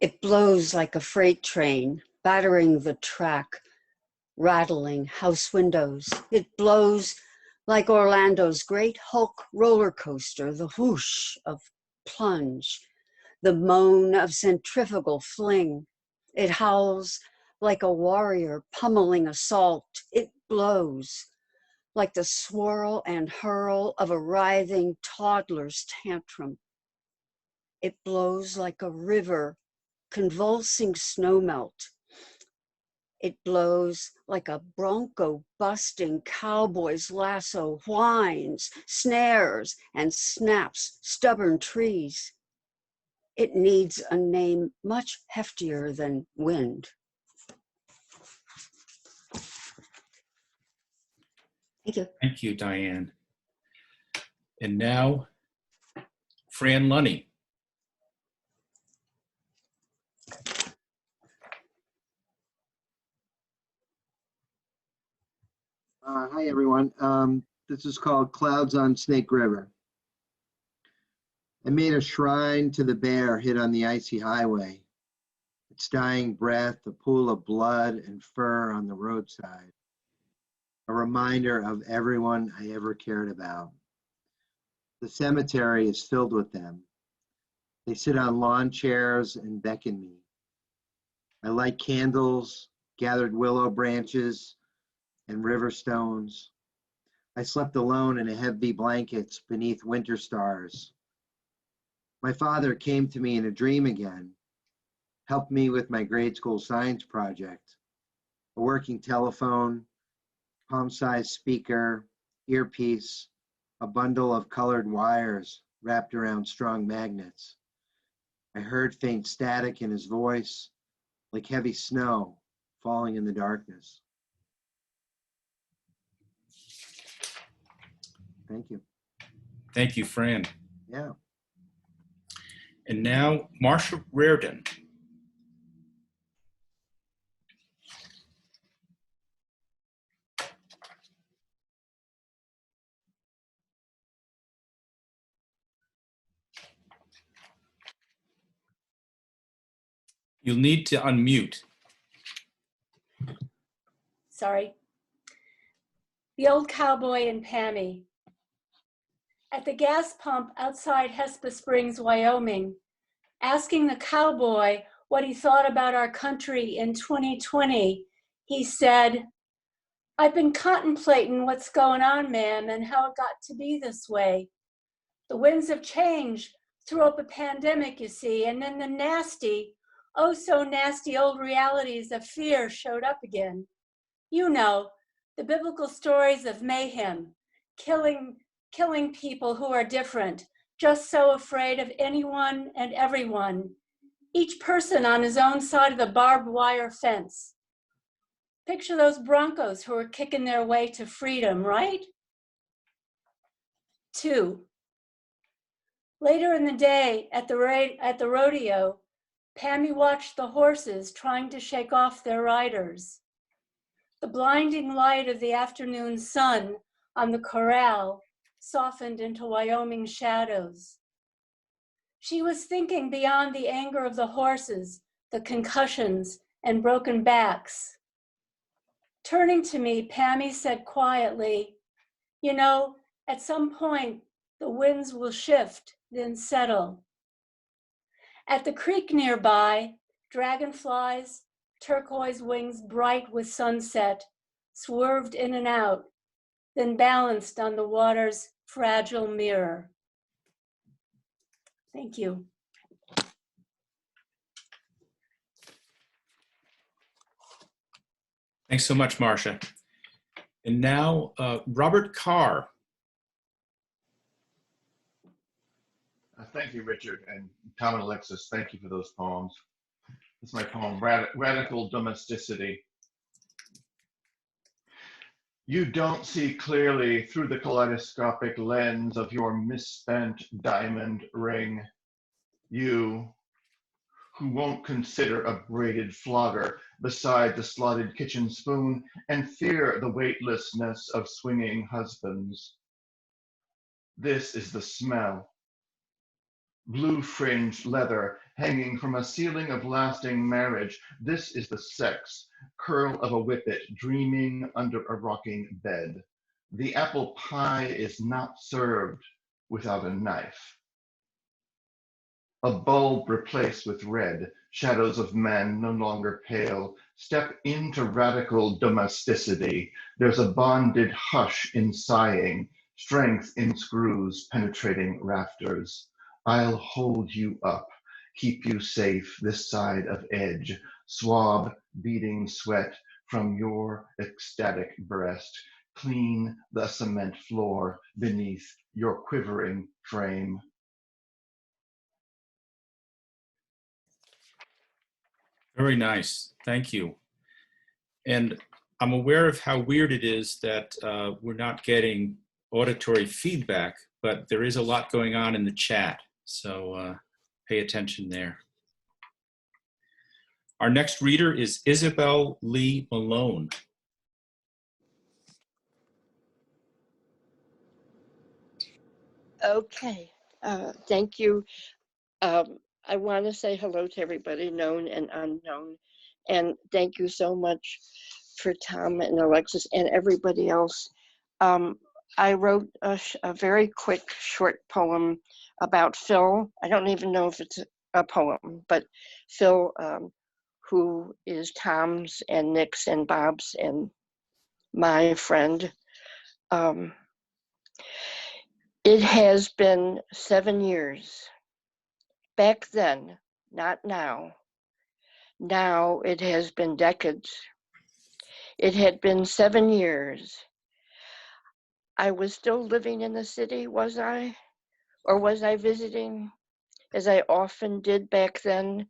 Speaker 7: It blows like a freight train, battering the track, rattling house windows. It blows like Orlando's great Hulk roller coaster, the whoosh of plunge, the moan of centrifugal fling. It howls like a warrior pummeling assault. It blows like the swirl and hurl of a writhing toddler's tantrum. It blows like a river convulsing snowmelt. It blows like a bronco-busting cowboy's lasso, whines, snares, and snaps stubborn trees. It needs a name much heftier than wind. Thank you.
Speaker 1: Thank you, Diane. And now, Fran Lunny.
Speaker 8: Hi, everyone. This is called Clouds on Snake River. I made a shrine to the bear hid on the icy highway. Its dying breath, a pool of blood and fur on the roadside. A reminder of everyone I ever cared about. The cemetery is filled with them. They sit on lawn chairs and beckon me. I light candles, gathered willow branches, and river stones. I slept alone in heavy blankets beneath winter stars. My father came to me in a dream again, helped me with my grade school science project, a working telephone, palm-sized speaker, earpiece, a bundle of colored wires wrapped around strong magnets. I heard faint static in his voice, like heavy snow falling in the darkness. Thank you.
Speaker 1: Thank you, Fran.
Speaker 8: Yeah.
Speaker 1: And now, Marsha Reardon. You'll need to unmute.
Speaker 9: Sorry. The Old Cowboy and Pammy. At the gas pump outside Hespa Springs, Wyoming, asking the cowboy what he thought about our country in 2020, he said, "I've been contemplating what's going on, ma'am, and how it got to be this way. The winds of change threw up a pandemic, you see, and then the nasty, oh so nasty old realities of fear showed up again. You know, the biblical stories of mayhem, killing people who are different, just so afraid of anyone and everyone, each person on his own side of the barbed wire fence. Picture those Broncos who are kicking their way to freedom, right?" 2. Later in the day at the rodeo, Pammy watched the horses trying to shake off their riders. The blinding light of the afternoon sun on the corral softened into Wyoming shadows. She was thinking beyond the anger of the horses, the concussions, and broken backs. Turning to me, Pammy said quietly, "You know, at some point, the winds will shift, then settle." At the creek nearby, dragonflies, turquoise wings bright with sunset, swerved in and out, then balanced on the water's fragile mirror. Thank you.
Speaker 1: Thanks so much, Marsha. And now, Robert Carr.
Speaker 10: Thank you, Richard, and Tom and Alexis, thank you for those poems. This is my poem, Radical Domesticity. You don't see clearly through the kaleidoscopic lens of your misspent diamond ring. You, who won't consider a braided flogger beside the slotted kitchen spoon and fear the weightlessness of swinging husbands. This is the smell. Blue fringed leather hanging from a ceiling of lasting marriage. This is the sex, curl of a whippet dreaming under a rocking bed. The apple pie is not served without a knife. A bulb replaced with red, shadows of men no longer pale. Step into radical domesticity. There's a bonded hush in sighing, strength in screws penetrating rafters. I'll hold you up, keep you safe this side of edge. Swab, beading sweat, from your ecstatic breast. Clean the cement floor beneath your quivering frame.
Speaker 1: Very nice. Thank you. And I'm aware of how weird it is that we're not getting auditory feedback, but there is a lot going on in the chat. So pay attention there. Our next reader is Isabel Lee Malone.
Speaker 11: Okay, thank you. I want to say hello to everybody, known and unknown, and thank you so much for Tom and Alexis and everybody else. I wrote a very quick short poem about Phil. I don't even know if it's a poem, but Phil, who is Tom's and Nick's and Bob's and my friend. It has been 7 years. Back then, not now. Now it has been decades. It had been 7 years. I was still living in the city, was I? Or was I visiting, as I often did back then,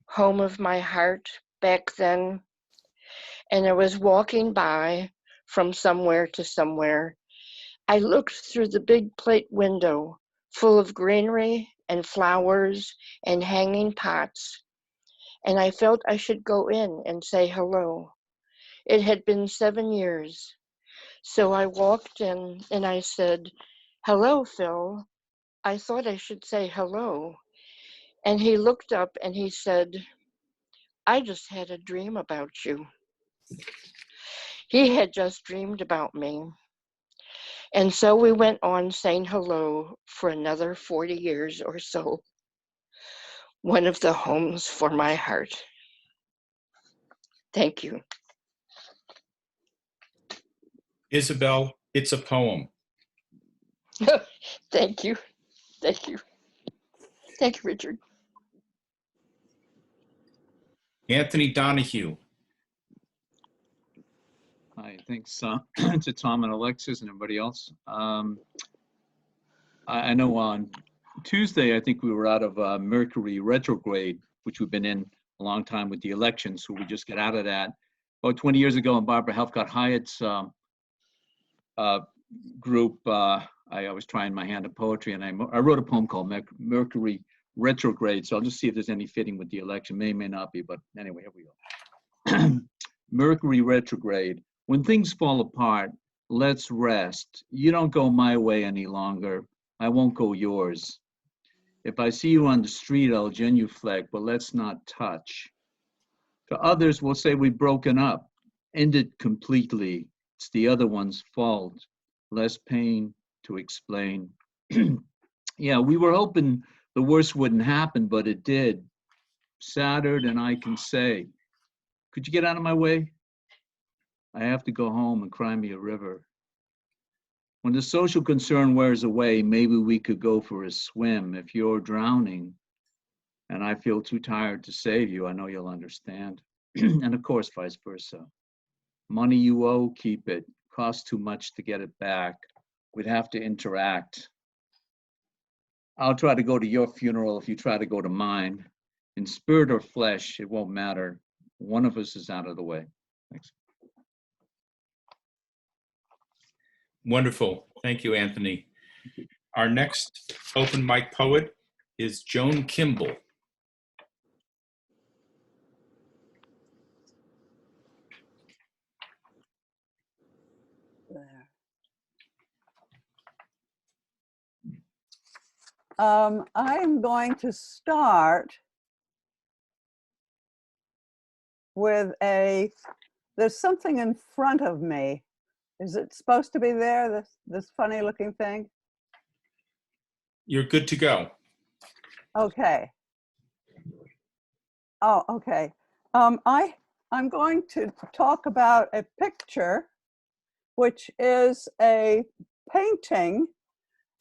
Speaker 11: home of my heart back then? And I was walking by from somewhere to somewhere. I looked through the big plate window full of greenery and flowers and hanging pots, and I felt I should go in and say hello. It had been 7 years. So I walked in and I said, "Hello, Phil. I thought I should say hello." And he looked up and he said, "I just had a dream about you." He had just dreamed about me. And so we went on saying hello for another 40 years or so. One of the homes for my heart. Thank you.
Speaker 1: Isabel, it's a poem.
Speaker 11: Thank you. Thank you. Thank you, Richard.
Speaker 1: Anthony Donahue.
Speaker 12: Hi, thanks to Tom and Alexis and everybody else. I know on Tuesday, I think we were out of Mercury retrograde, which we've been in a long time with the election, so we just got out of that. About 20 years ago in Barbara Helfgott Hyatt's group, I was trying my hand at poetry, and I wrote a poem called Mercury Retrograde, so I'll just see if there's any fitting with the election. May not be, but anyway, here we go. Mercury Retrograde. When things fall apart, let's rest. You don't go my way any longer. I won't go yours. If I see you on the street, I'll genuflect, but let's not touch. To others, we'll say we've broken up, ended completely. It's the other one's fault. Less pain to explain. Yeah, we were hoping the worst wouldn't happen, but it did. Sadder than I can say. Could you get out of my way? I have to go home and cry me a river. When the social concern wears away, maybe we could go for a swim. If you're drowning and I feel too tired to save you, I know you'll understand. And of course, vice versa. Money you owe, keep it. Costs too much to get it back. We'd have to interact. I'll try to go to your funeral if you try to go to mine. In spirit or flesh, it won't matter. One of us is out of the way. Thanks.
Speaker 1: Wonderful. Thank you, Anthony. Our next open mic poet is Joan Kimball.
Speaker 13: There. I'm going to start with there's something in front of me. Is it supposed to be there, this funny looking thing?
Speaker 1: You're good to go.
Speaker 13: Okay. Oh, okay. I'm going to talk about a picture, which is a painting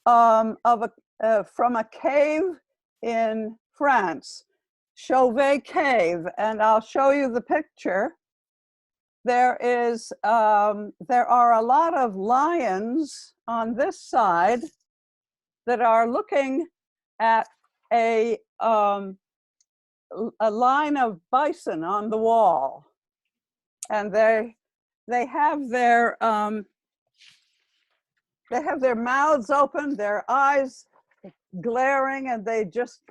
Speaker 13: from a cave in France, Chauvet Cave, and I'll show you the picture. there are a lot of lions on this side that are looking at a line of bison on the wall, and they have their mouths open, their eyes glaring, and they just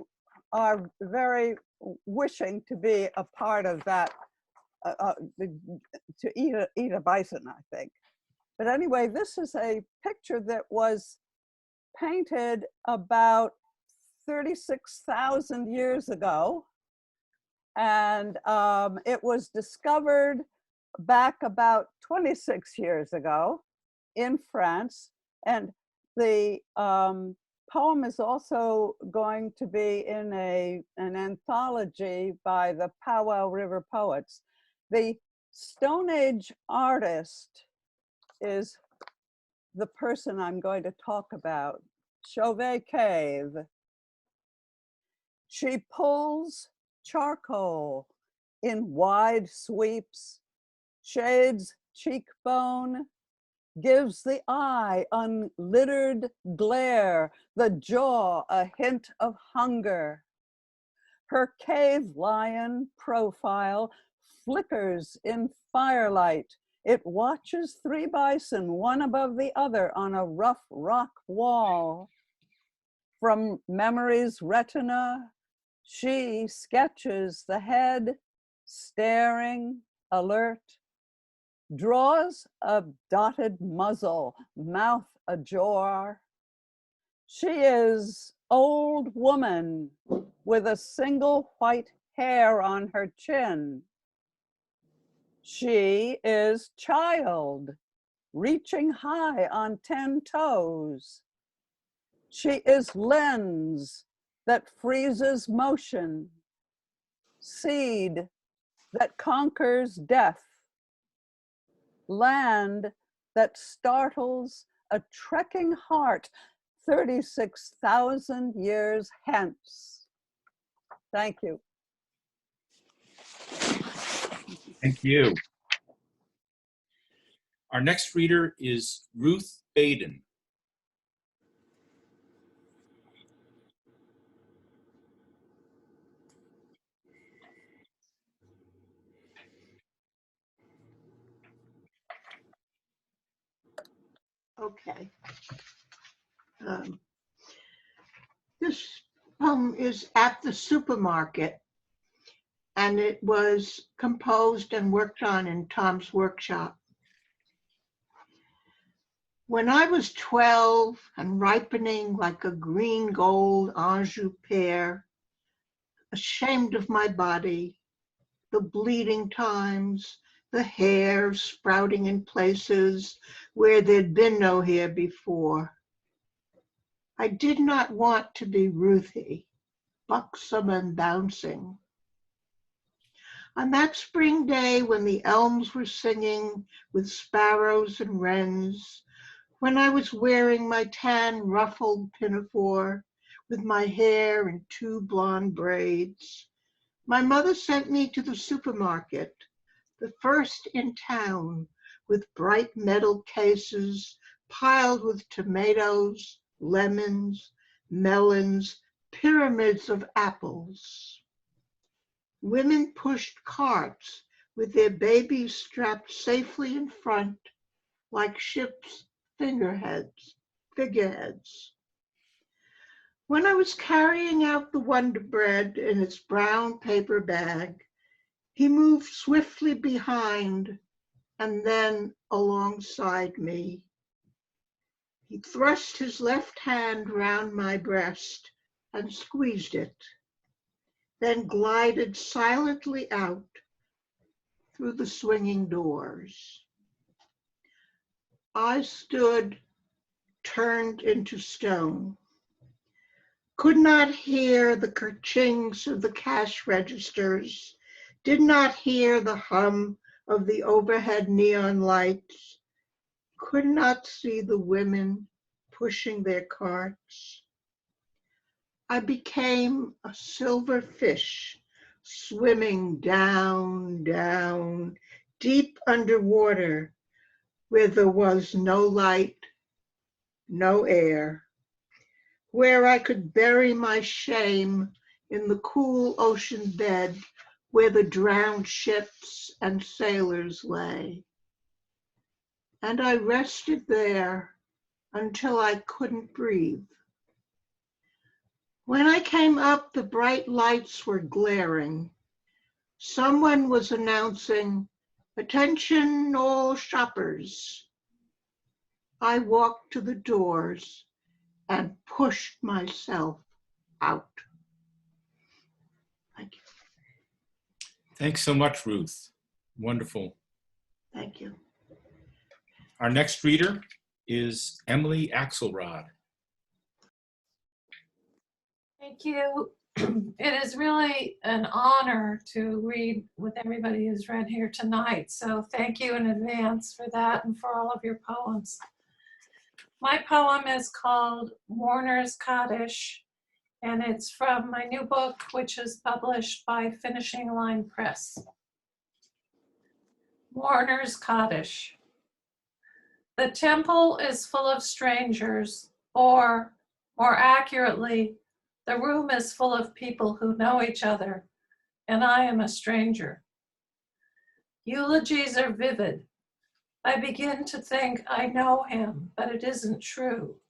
Speaker 13: are very wishing to be a part of that, to eat a bison, I think. But anyway, this is a picture that was painted about 36,000 years ago. And it was discovered back about 26 years ago in France. And the poem is also going to be in an anthology by the Powwow River Poets. The Stone Age artist is the person I'm going to talk about, Chauvet Cave. She pulls charcoal in wide sweeps, shades cheekbone, gives the eye unlittered glare, the jaw a hint of hunger. Her cave lion profile flickers in firelight. It watches 3 bison, one above the other, on a rough rock wall. From memory's retina, she sketches the head, staring, alert, draws a dotted muzzle, mouth ajar. She is old woman with a single white hair on her chin. She is child, reaching high on 10 toes. She is lens that freezes motion, seed that conquers death, land that startles a trekking heart 36,000 years hence. Thank you.
Speaker 1: Thank you. Our next reader is Ruth Baden.
Speaker 14: Okay. This poem is At the Supermarket, and it was composed and worked on in Tom's workshop. When I was 12 and ripening like a green gold Anjou pear, ashamed of my body, the bleeding times, the hair sprouting in places where there'd been no hair before. I did not want to be Ruthie, buxom and bouncing. On that spring day when the elms were singing with sparrows and wrens, when I was wearing my tan ruffled pinafore with my hair in 2 blonde braids, my mother sent me to the supermarket, the first in town, with bright metal cases piled with tomatoes, lemons, melons, pyramids of apples. Women pushed carts with their babies strapped safely in front like ships' figureheads. When I was carrying out the Wonder Bread in its brown paper bag, he moved swiftly behind and then alongside me. He thrust his left hand round my breast and squeezed it, then glided silently out through the swinging doors. I stood turned into stone, could not hear the kerchings of the cash registers, did not hear the hum of the overhead neon lights, could not see the women pushing their carts. I became a silver fish swimming down, down deep underwater where there was no light, no air, where I could bury my shame in the cool ocean bed where the drowned ships and sailors lay. And I rested there until I couldn't breathe. When I came up, the bright lights were glaring. Someone was announcing, "Attention all shoppers." I walked to the doors and pushed myself out. Thank you.
Speaker 1: Thanks so much, Ruth. Wonderful.
Speaker 14: Thank you.
Speaker 1: Our next reader is Emily Axelrod.
Speaker 15: Thank you. It is really an honor to read with everybody who's read here tonight. So thank you in advance for that and for all of your poems. My poem is called Mourner's Cottage, and it's from my new book, which is published by Finishing Line Press. Mourner's Cottage. The temple is full of strangers, or more accurately, the room is full of people who know each other, and I am a stranger. Eulogies are vivid. I begin to think I know him, but it isn't true.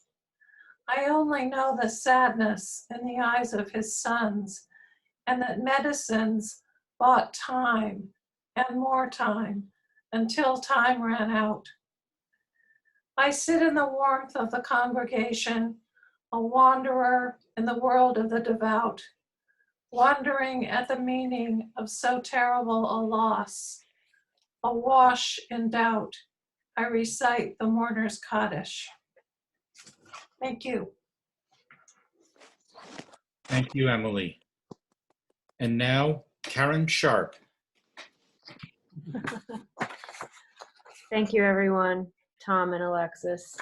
Speaker 15: I only know the sadness in the eyes of his sons, and that medicines bought time and more time until time ran out. I sit in the warmth of the congregation, a wanderer in the world of the devout, wondering at the meaning of so terrible a loss. Awash in doubt, I recite the Mourner's Cottage. Thank you.
Speaker 1: Thank you, Emily. And now, Karen Sharp.
Speaker 16: Thank you, everyone, Tom and Alexis.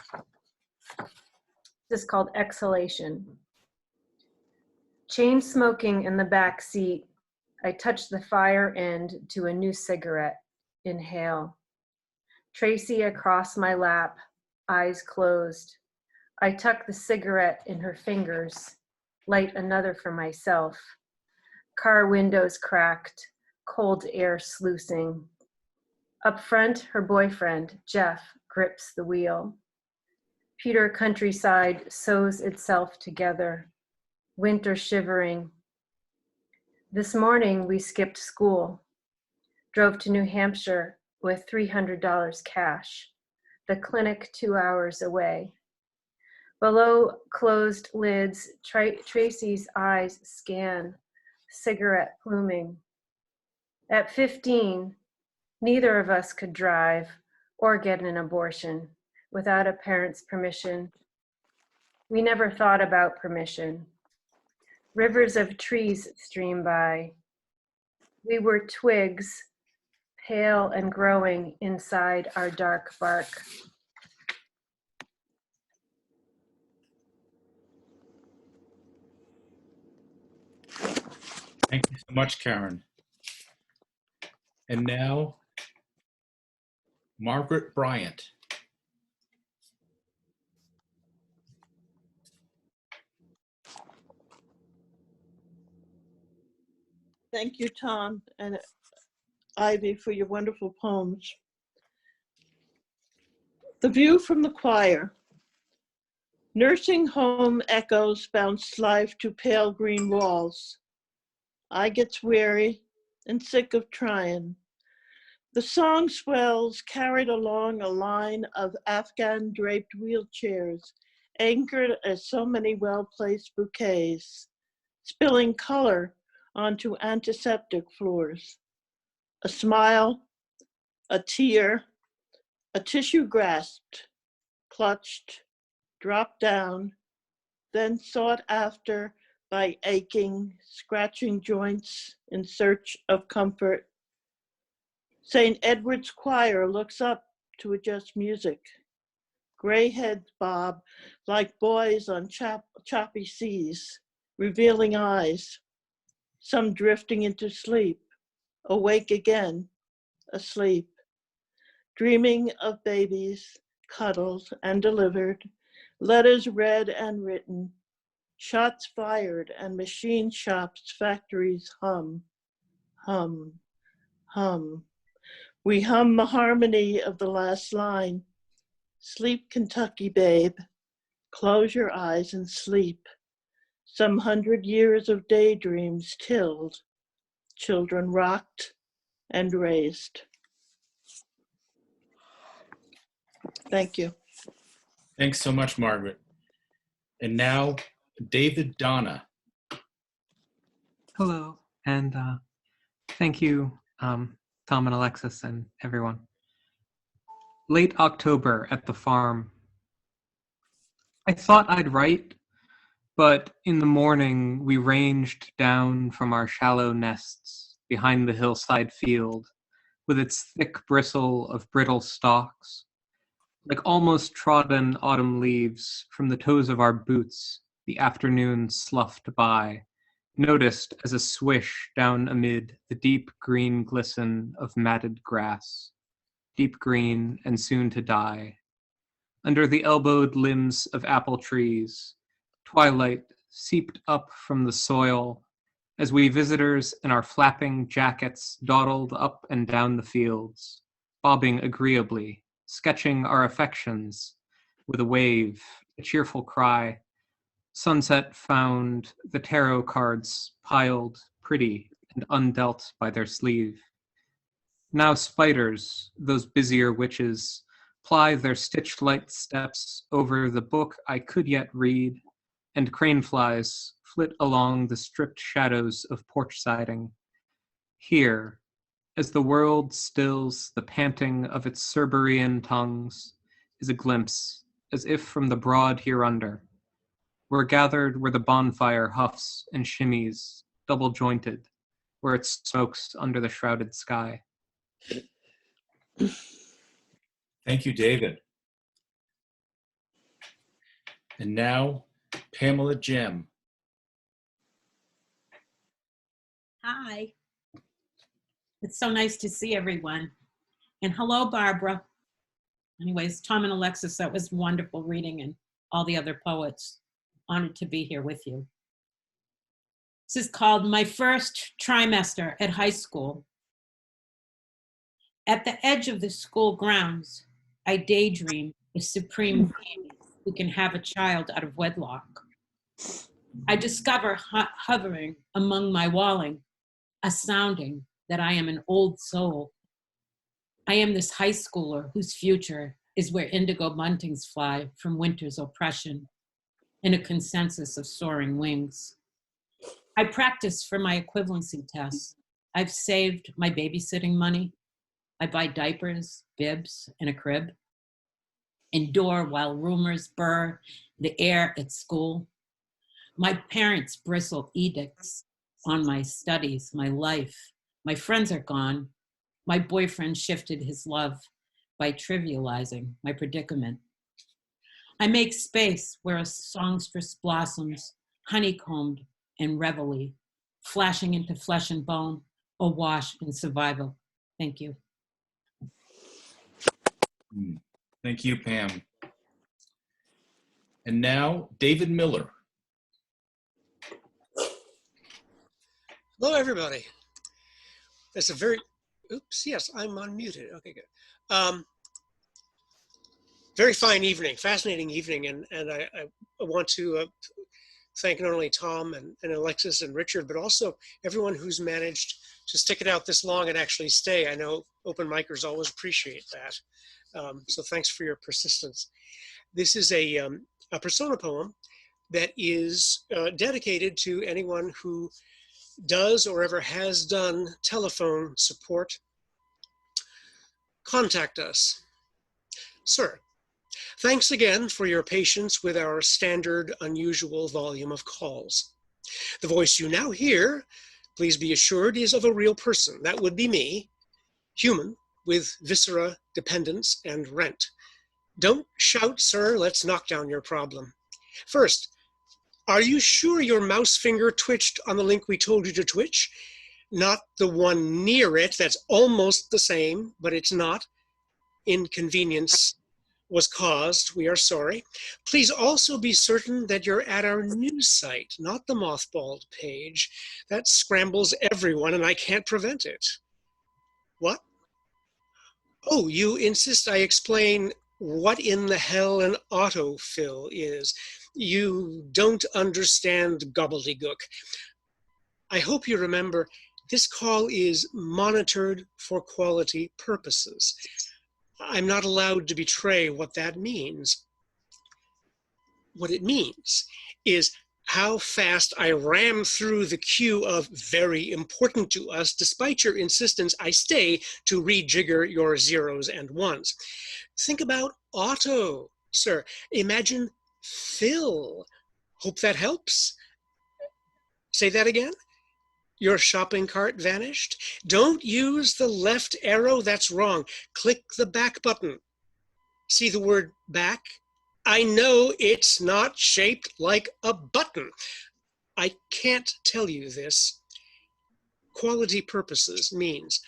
Speaker 16: This is called Exhalation. Chain smoking in the back seat, I touch the fire end to a new cigarette. Inhale. Tracy across my lap, eyes closed. I tuck the cigarette in her fingers, light another for myself. Car windows cracked, cold air sluicing. Up front, her boyfriend, Jeff, grips the wheel. Pewter countryside sews itself together, winter shivering. This morning we skipped school, drove to New Hampshire with $300 cash, the clinic 2 hours away. Below closed lids, Tracy's eyes scan, cigarette pluming. At 15, neither of us could drive or get an abortion without a parent's permission. We never thought about permission. Rivers of trees stream by. We were twigs, pale and growing inside our dark bark.
Speaker 1: Thank you so much, Karen. And now, Margaret Bryant.
Speaker 14: Thank you, Tom and Ivy, for your wonderful poems. The view from the choir. Nursing home echoes bounce life to pale green walls. I gets weary and sick of trying. The song swells carried along a line of Afghan draped wheelchairs, anchored as so many well-placed bouquets, spilling color onto antiseptic floors. A smile, a tear, a tissue grasped, clutched, dropped down, then sought after by aching, scratching joints in search of comfort. St. Edward's Choir looks up to adjust music. Gray heads bob like boys on choppy seas, revealing eyes, some drifting into sleep, awake again, asleep. dreaming of babies, cuddled and delivered, letters read and written, shots fired and machine shops, factories hum, hum, hum. We hum the harmony of the last line. Sleep, Kentucky babe, close your eyes and sleep. Some 100 years of daydreams tilled, children rocked and raised. Thank you.
Speaker 1: Thanks so much, Margaret. And now, David Donna.
Speaker 17: Hello, and thank you, Tom and Alexis and everyone. Late October at the farm. I thought I'd write, but in the morning we ranged down from our shallow nests behind the hillside field with its thick bristle of brittle stalks, like almost trodden autumn leaves from the toes of our boots. The afternoon sloughed by, noticed as a swish down amid the deep green glisten of matted grass, deep green and soon to die. Under the elbowed limbs of apple trees, twilight seeped up from the soil as we visitors in our flapping jackets dawdled up and down the fields, bobbing agreeably, sketching our affections with a wave, a cheerful cry. Sunset found the tarot cards piled pretty and undealt by their sleeve. Now spiders, those busier witches, ply their stitch-light steps over the book I could yet read, and crane flies flit along the stripped shadows of porch siding. Here, as the world stills the panting of its Cerberean tongues, is a glimpse, as if from the broad hereunder. We're gathered where the bonfire huffs and shimmies, double-jointed, where it smokes under the shrouded sky.
Speaker 1: Thank you, David. And now, Pamela Gem.
Speaker 18: Hi. It's so nice to see everyone. And hello, Barbara. Anyways, Tom and Alexis, that was wonderful reading, and all the other poets. Honored to be here with you. This is called My First Trimester at High School. At the edge of the school grounds, I daydream of supreme beings who can have a child out of wedlock. I discover hovering among my walling, a sounding that I am an old soul. I am this high schooler whose future is where indigo buntings fly from winter's oppression in a consensus of soaring wings. I practice for my equivalency tests. I've saved my babysitting money. I buy diapers, bibs, and a crib. Endure while rumors burr the air at school. My parents bristle edicts on my studies, my life. My friends are gone. My boyfriend shifted his love by trivializing my predicament. I make space where a songstress blossoms, honeycombed and reveille, flashing into flesh and bone, awash in survival. Thank you.
Speaker 1: Thank you, Pam. And now, David Miller.
Speaker 19: Hello, everybody. It's a very, oops, yes, I'm unmuted. Okay, good. Very fine evening, fascinating evening, and I want to thank not only Tom and Alexis and Richard, but also everyone who's managed to stick it out this long and actually stay. I know open micers always appreciate that. So thanks for your persistence. This is a persona poem that is dedicated to anyone who does or ever has done telephone support. Contact us. Sir, thanks again for your patience with our standard, unusual volume of calls. The voice you now hear, please be assured, is of a real person. That would be me, human, with viscera, dependence, and rent. Don't shout, sir. Let's knock down your problem. First, are you sure your mouse finger twitched on the link we told you to twitch? Not the one near it that's almost the same, but it's not. inconvenience was caused, we are sorry. Please also be certain that you're at our news site, not the mothballed page. That scrambles everyone and I can't prevent it. What? Oh, you insist I explain what in the hell an autofill is. You don't understand gobbledygook. I hope you remember this call is monitored for quality purposes. I'm not allowed to betray what that means. What it means is how fast I ram through the queue of very important to us, despite your insistence I stay to rejigger your zeros and ones. Think about auto, sir. Imagine fill. Hope that helps. Say that again. Your shopping cart vanished? Don't use the left arrow, that's wrong. Click the back button. See the word back? I know it's not shaped like a button. I can't tell you this. Quality purposes means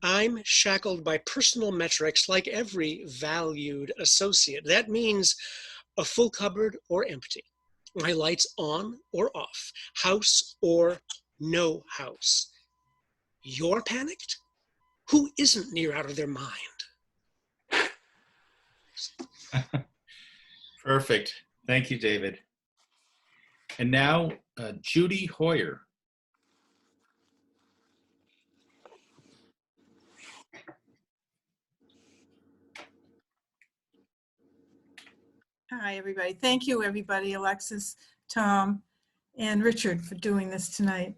Speaker 19: I'm shackled by personal metrics like every valued associate. That means a full cupboard or empty. My lights on or off, house or no house. You're panicked? Who isn't near out of their mind?
Speaker 1: Perfect. Thank you, David. And now, Judy Hoyer.
Speaker 20: Hi, everybody. Thank you, everybody, Alexis, Tom, and Richard for doing this tonight.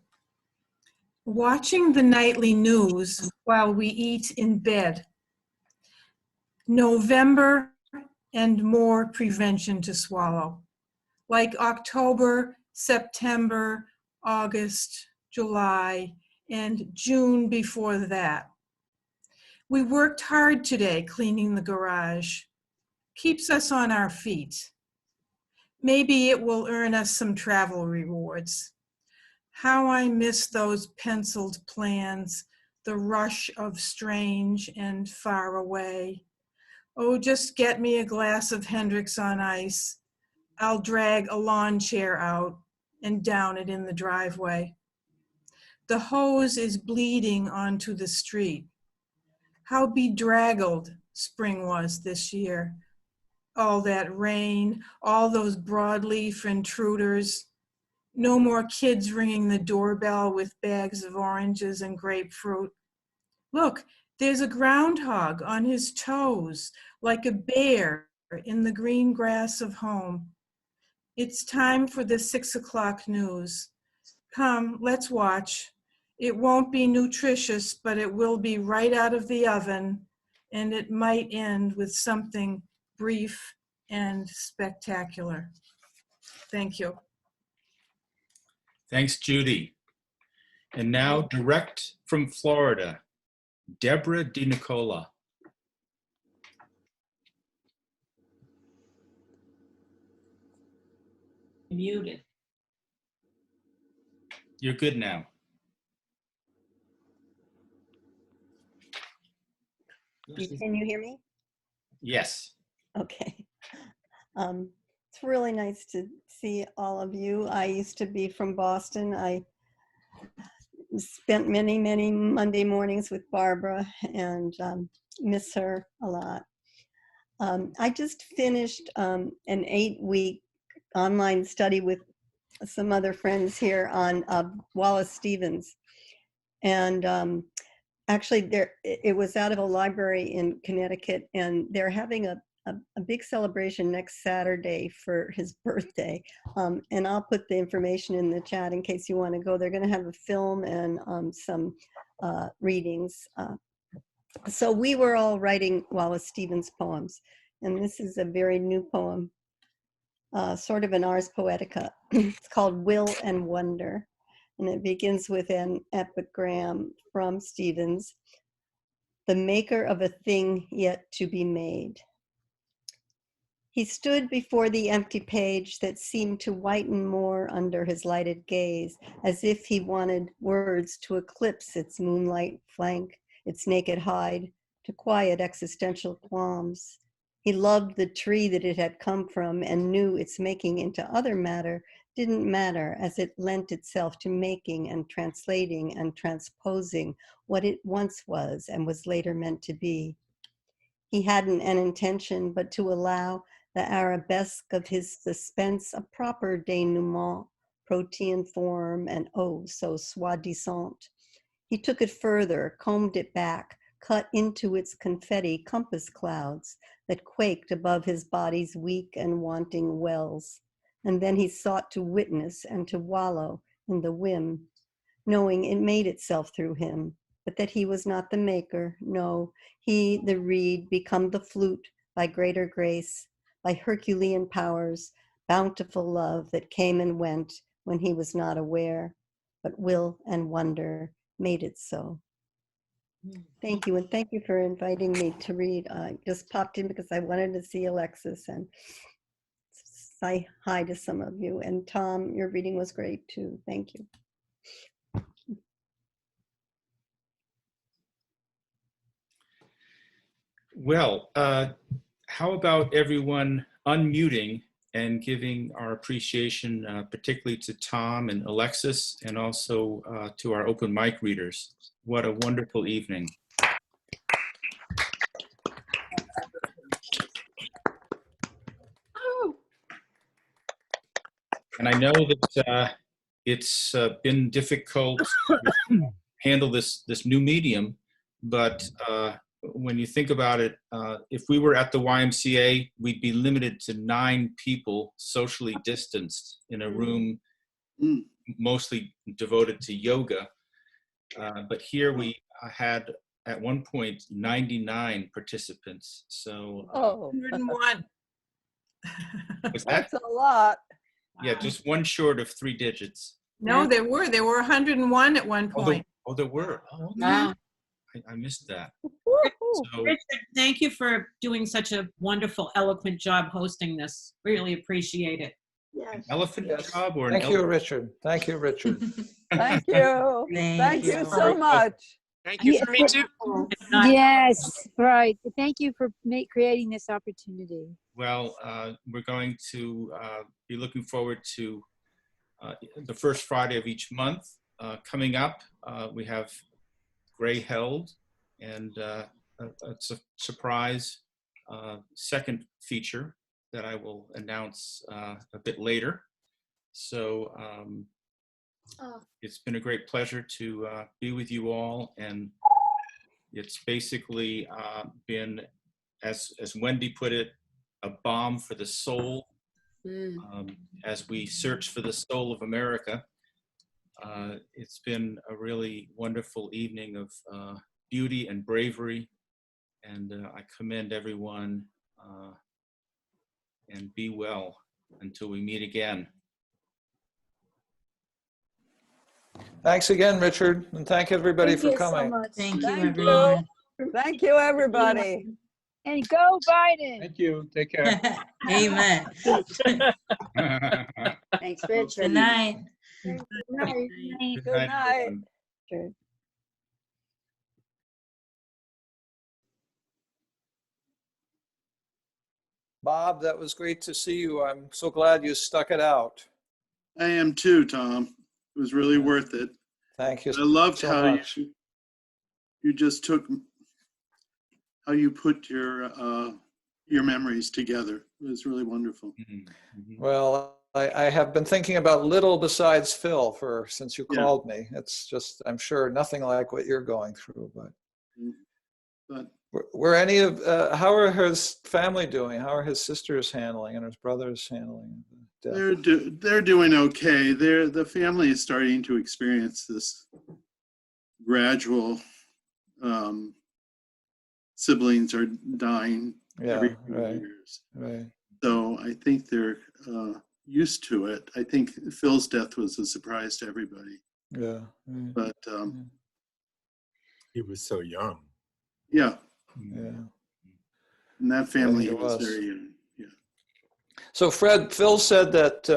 Speaker 20: Watching the nightly news while we eat in bed. November and more prevention to swallow. Like October, September, August, July, and June before that. We worked hard today cleaning the garage. Keeps us on our feet. Maybe it will earn us some travel rewards. How I miss those penciled plans, the rush of strange and far away. Oh, just get me a glass of Hendrix on ice. I'll drag a lawn chair out and down it in the driveway. The hose is bleeding onto the street. How bedraggled spring was this year. All that rain, all those broadleaf intruders. No more kids ringing the doorbell with bags of oranges and grapefruit. Look, there's a groundhog on his toes, like a bear in the green grass of home. It's time for the 6 o'clock news. Come, let's watch. It won't be nutritious, but it will be right out of the oven, and it might end with something brief and spectacular. Thank you.
Speaker 1: Thanks, Judy. And now, direct from Florida, Deborah DiNicola.
Speaker 18: Muted.
Speaker 1: You're good now.
Speaker 21: Can you hear me?
Speaker 1: Yes.
Speaker 21: Okay. It's really nice to see all of you. I used to be from Boston. I spent many, many Monday mornings with Barbara and miss her a lot. I just finished an 8-week online study with some other friends here on Wallace Stevens. And actually, it was out of a library in Connecticut, and they're having a big celebration next Saturday for his birthday. And I'll put the information in the chat in case you want to go. They're going to have a film and some readings. So we were all writing Wallace Stevens poems, and this is a very new poem, sort of an Ars Poetica. It's called Will and Wonder, and it begins with an epigram from Stevens, the maker of a thing yet to be made. He stood before the empty page that seemed to whiten more under his lighted gaze, as if he wanted words to eclipse its moonlight flank, its naked hide, to quiet existential qualms. He loved the tree that it had come from and knew its making into other matter didn't matter, as it lent itself to making and translating and transposing what it once was and was later meant to be. He hadn't an intention but to allow the arabesque of his suspense a proper denouement, protean form, and oh, so soi-disant. He took it further, combed it back, cut into its confetti compass clouds that quaked above his body's weak and wanting wells. And then he sought to witness and to wallow in the whim, knowing it made itself through him, but that he was not the maker. No, he, the reed, become the flute by greater grace, by Herculean powers, bountiful love that came and went when he was not aware, but will and wonder made it so. Thank you, and thank you for inviting me to read. I just popped in because I wanted to see Alexis and say hi to some of you. And Tom, your reading was great too. Thank you.
Speaker 1: Well, how about everyone unmuting and giving our appreciation, particularly to Tom and Alexis, and also to our open mic readers. What a wonderful evening. And I know that it's been difficult to handle this new medium, but when you think about it, if we were at the YMCA, we'd be limited to 9 people socially distanced in a room mostly devoted to yoga. But here we had, at one point, 99 participants. So
Speaker 13: 101.
Speaker 1: was that?
Speaker 13: That's a lot.
Speaker 1: Yeah, just one short of 3 digits.
Speaker 20: No, there were 101 at one point.
Speaker 1: Oh, there were. Oh, okay.
Speaker 18: Wow.
Speaker 1: I missed that. So,
Speaker 18: Richard, thank you for doing such a wonderful, eloquent job hosting this. Really appreciate it.
Speaker 1: an elephant job or an
Speaker 2: Thank you,
Speaker 1: elephant?
Speaker 2: Richard. Thank you, Richard.
Speaker 13: Thank you. Thank you so much.
Speaker 3: Thank you for me too.
Speaker 22: Yes, right. Thank you for creating this opportunity.
Speaker 1: Well, we're going to be looking forward to the first Friday of each month. Coming up, we have Gray Held, and it's a surprise second feature that I will announce a bit later. So it's been a great pleasure to be with you all, and it's basically been, as Wendy put it, a balm for the soul. As we search for the soul of America. It's been a really wonderful evening of beauty and bravery, and I commend everyone, and be well until we meet again.
Speaker 2: Thanks again, Richard, and thank everybody for coming.
Speaker 5: Thank you,
Speaker 13: Thank
Speaker 5: everyone.
Speaker 13: you. Thank you, everybody.
Speaker 22: And go Biden.
Speaker 3: Thank you. Take care.
Speaker 5: Amen.
Speaker 7: Thanks, Richard.
Speaker 5: Good night.
Speaker 22: Good night.
Speaker 13: Good night.
Speaker 21: Sure.
Speaker 2: Bob, that was great to see you. I'm so glad you stuck it out.
Speaker 23: I am too, Tom. It was really worth it.
Speaker 2: Thank you.
Speaker 23: I loved
Speaker 2: so
Speaker 23: how
Speaker 2: much.
Speaker 23: you just took, how you put your memories together. It was really wonderful.
Speaker 2: Well, I have been thinking about little besides Phil since you called me. It's just, I'm sure, nothing like what you're going through. But were any of how are his family doing? How are his sisters handling and his brothers handling death?
Speaker 23: They're doing okay. The family is starting to experience this gradual. Siblings are dying every few years.
Speaker 2: Right.
Speaker 23: So I think they're used to it. I think Phil's death was a surprise to everybody.
Speaker 2: Yeah.
Speaker 23: But
Speaker 24: he was so young.
Speaker 23: Yeah.
Speaker 2: Yeah.
Speaker 23: And that family
Speaker 2: he
Speaker 23: was
Speaker 2: was.
Speaker 23: very young. Yeah.
Speaker 2: So Phil said that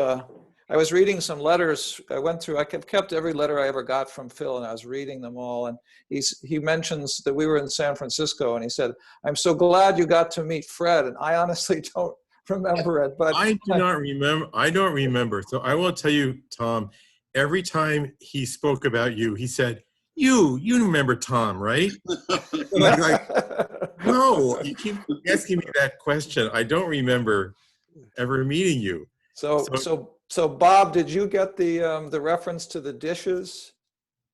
Speaker 2: I was reading some letters. I kept every letter I ever got from Phil, and I was reading them all. And he mentions that we were in San Francisco, and he said, "I'm so glad you got to meet Fred." And I honestly don't remember it, but
Speaker 4: I do not remember. I don't remember. So I will tell you, Tom, every time he spoke about you, he said, you remember Tom, right? like, no, you keep asking me that question. I don't remember ever meeting you.
Speaker 2: So Bob, did you get the reference to the dishes?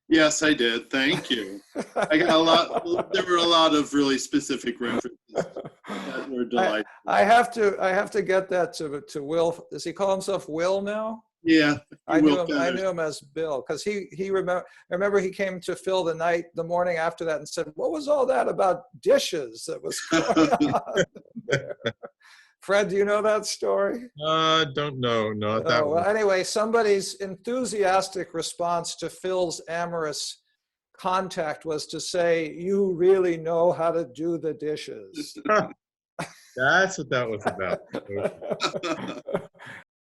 Speaker 23: Yes, I did. Thank you. I got a lot. There were a lot of really specific references that were delightful.
Speaker 2: I have to get that to Will. Does he call himself Will now?
Speaker 23: Yeah,
Speaker 2: I knew him as Bill, because he remember he came to Phil the morning after that and said, "What was all that about dishes that was going on there?" Fred, do you know that story?
Speaker 4: Don't know. Not that one.
Speaker 2: Well, anyway, somebody's enthusiastic response to Phil's amorous contact was to say, "You really know how to do the dishes."
Speaker 4: That's what that was about.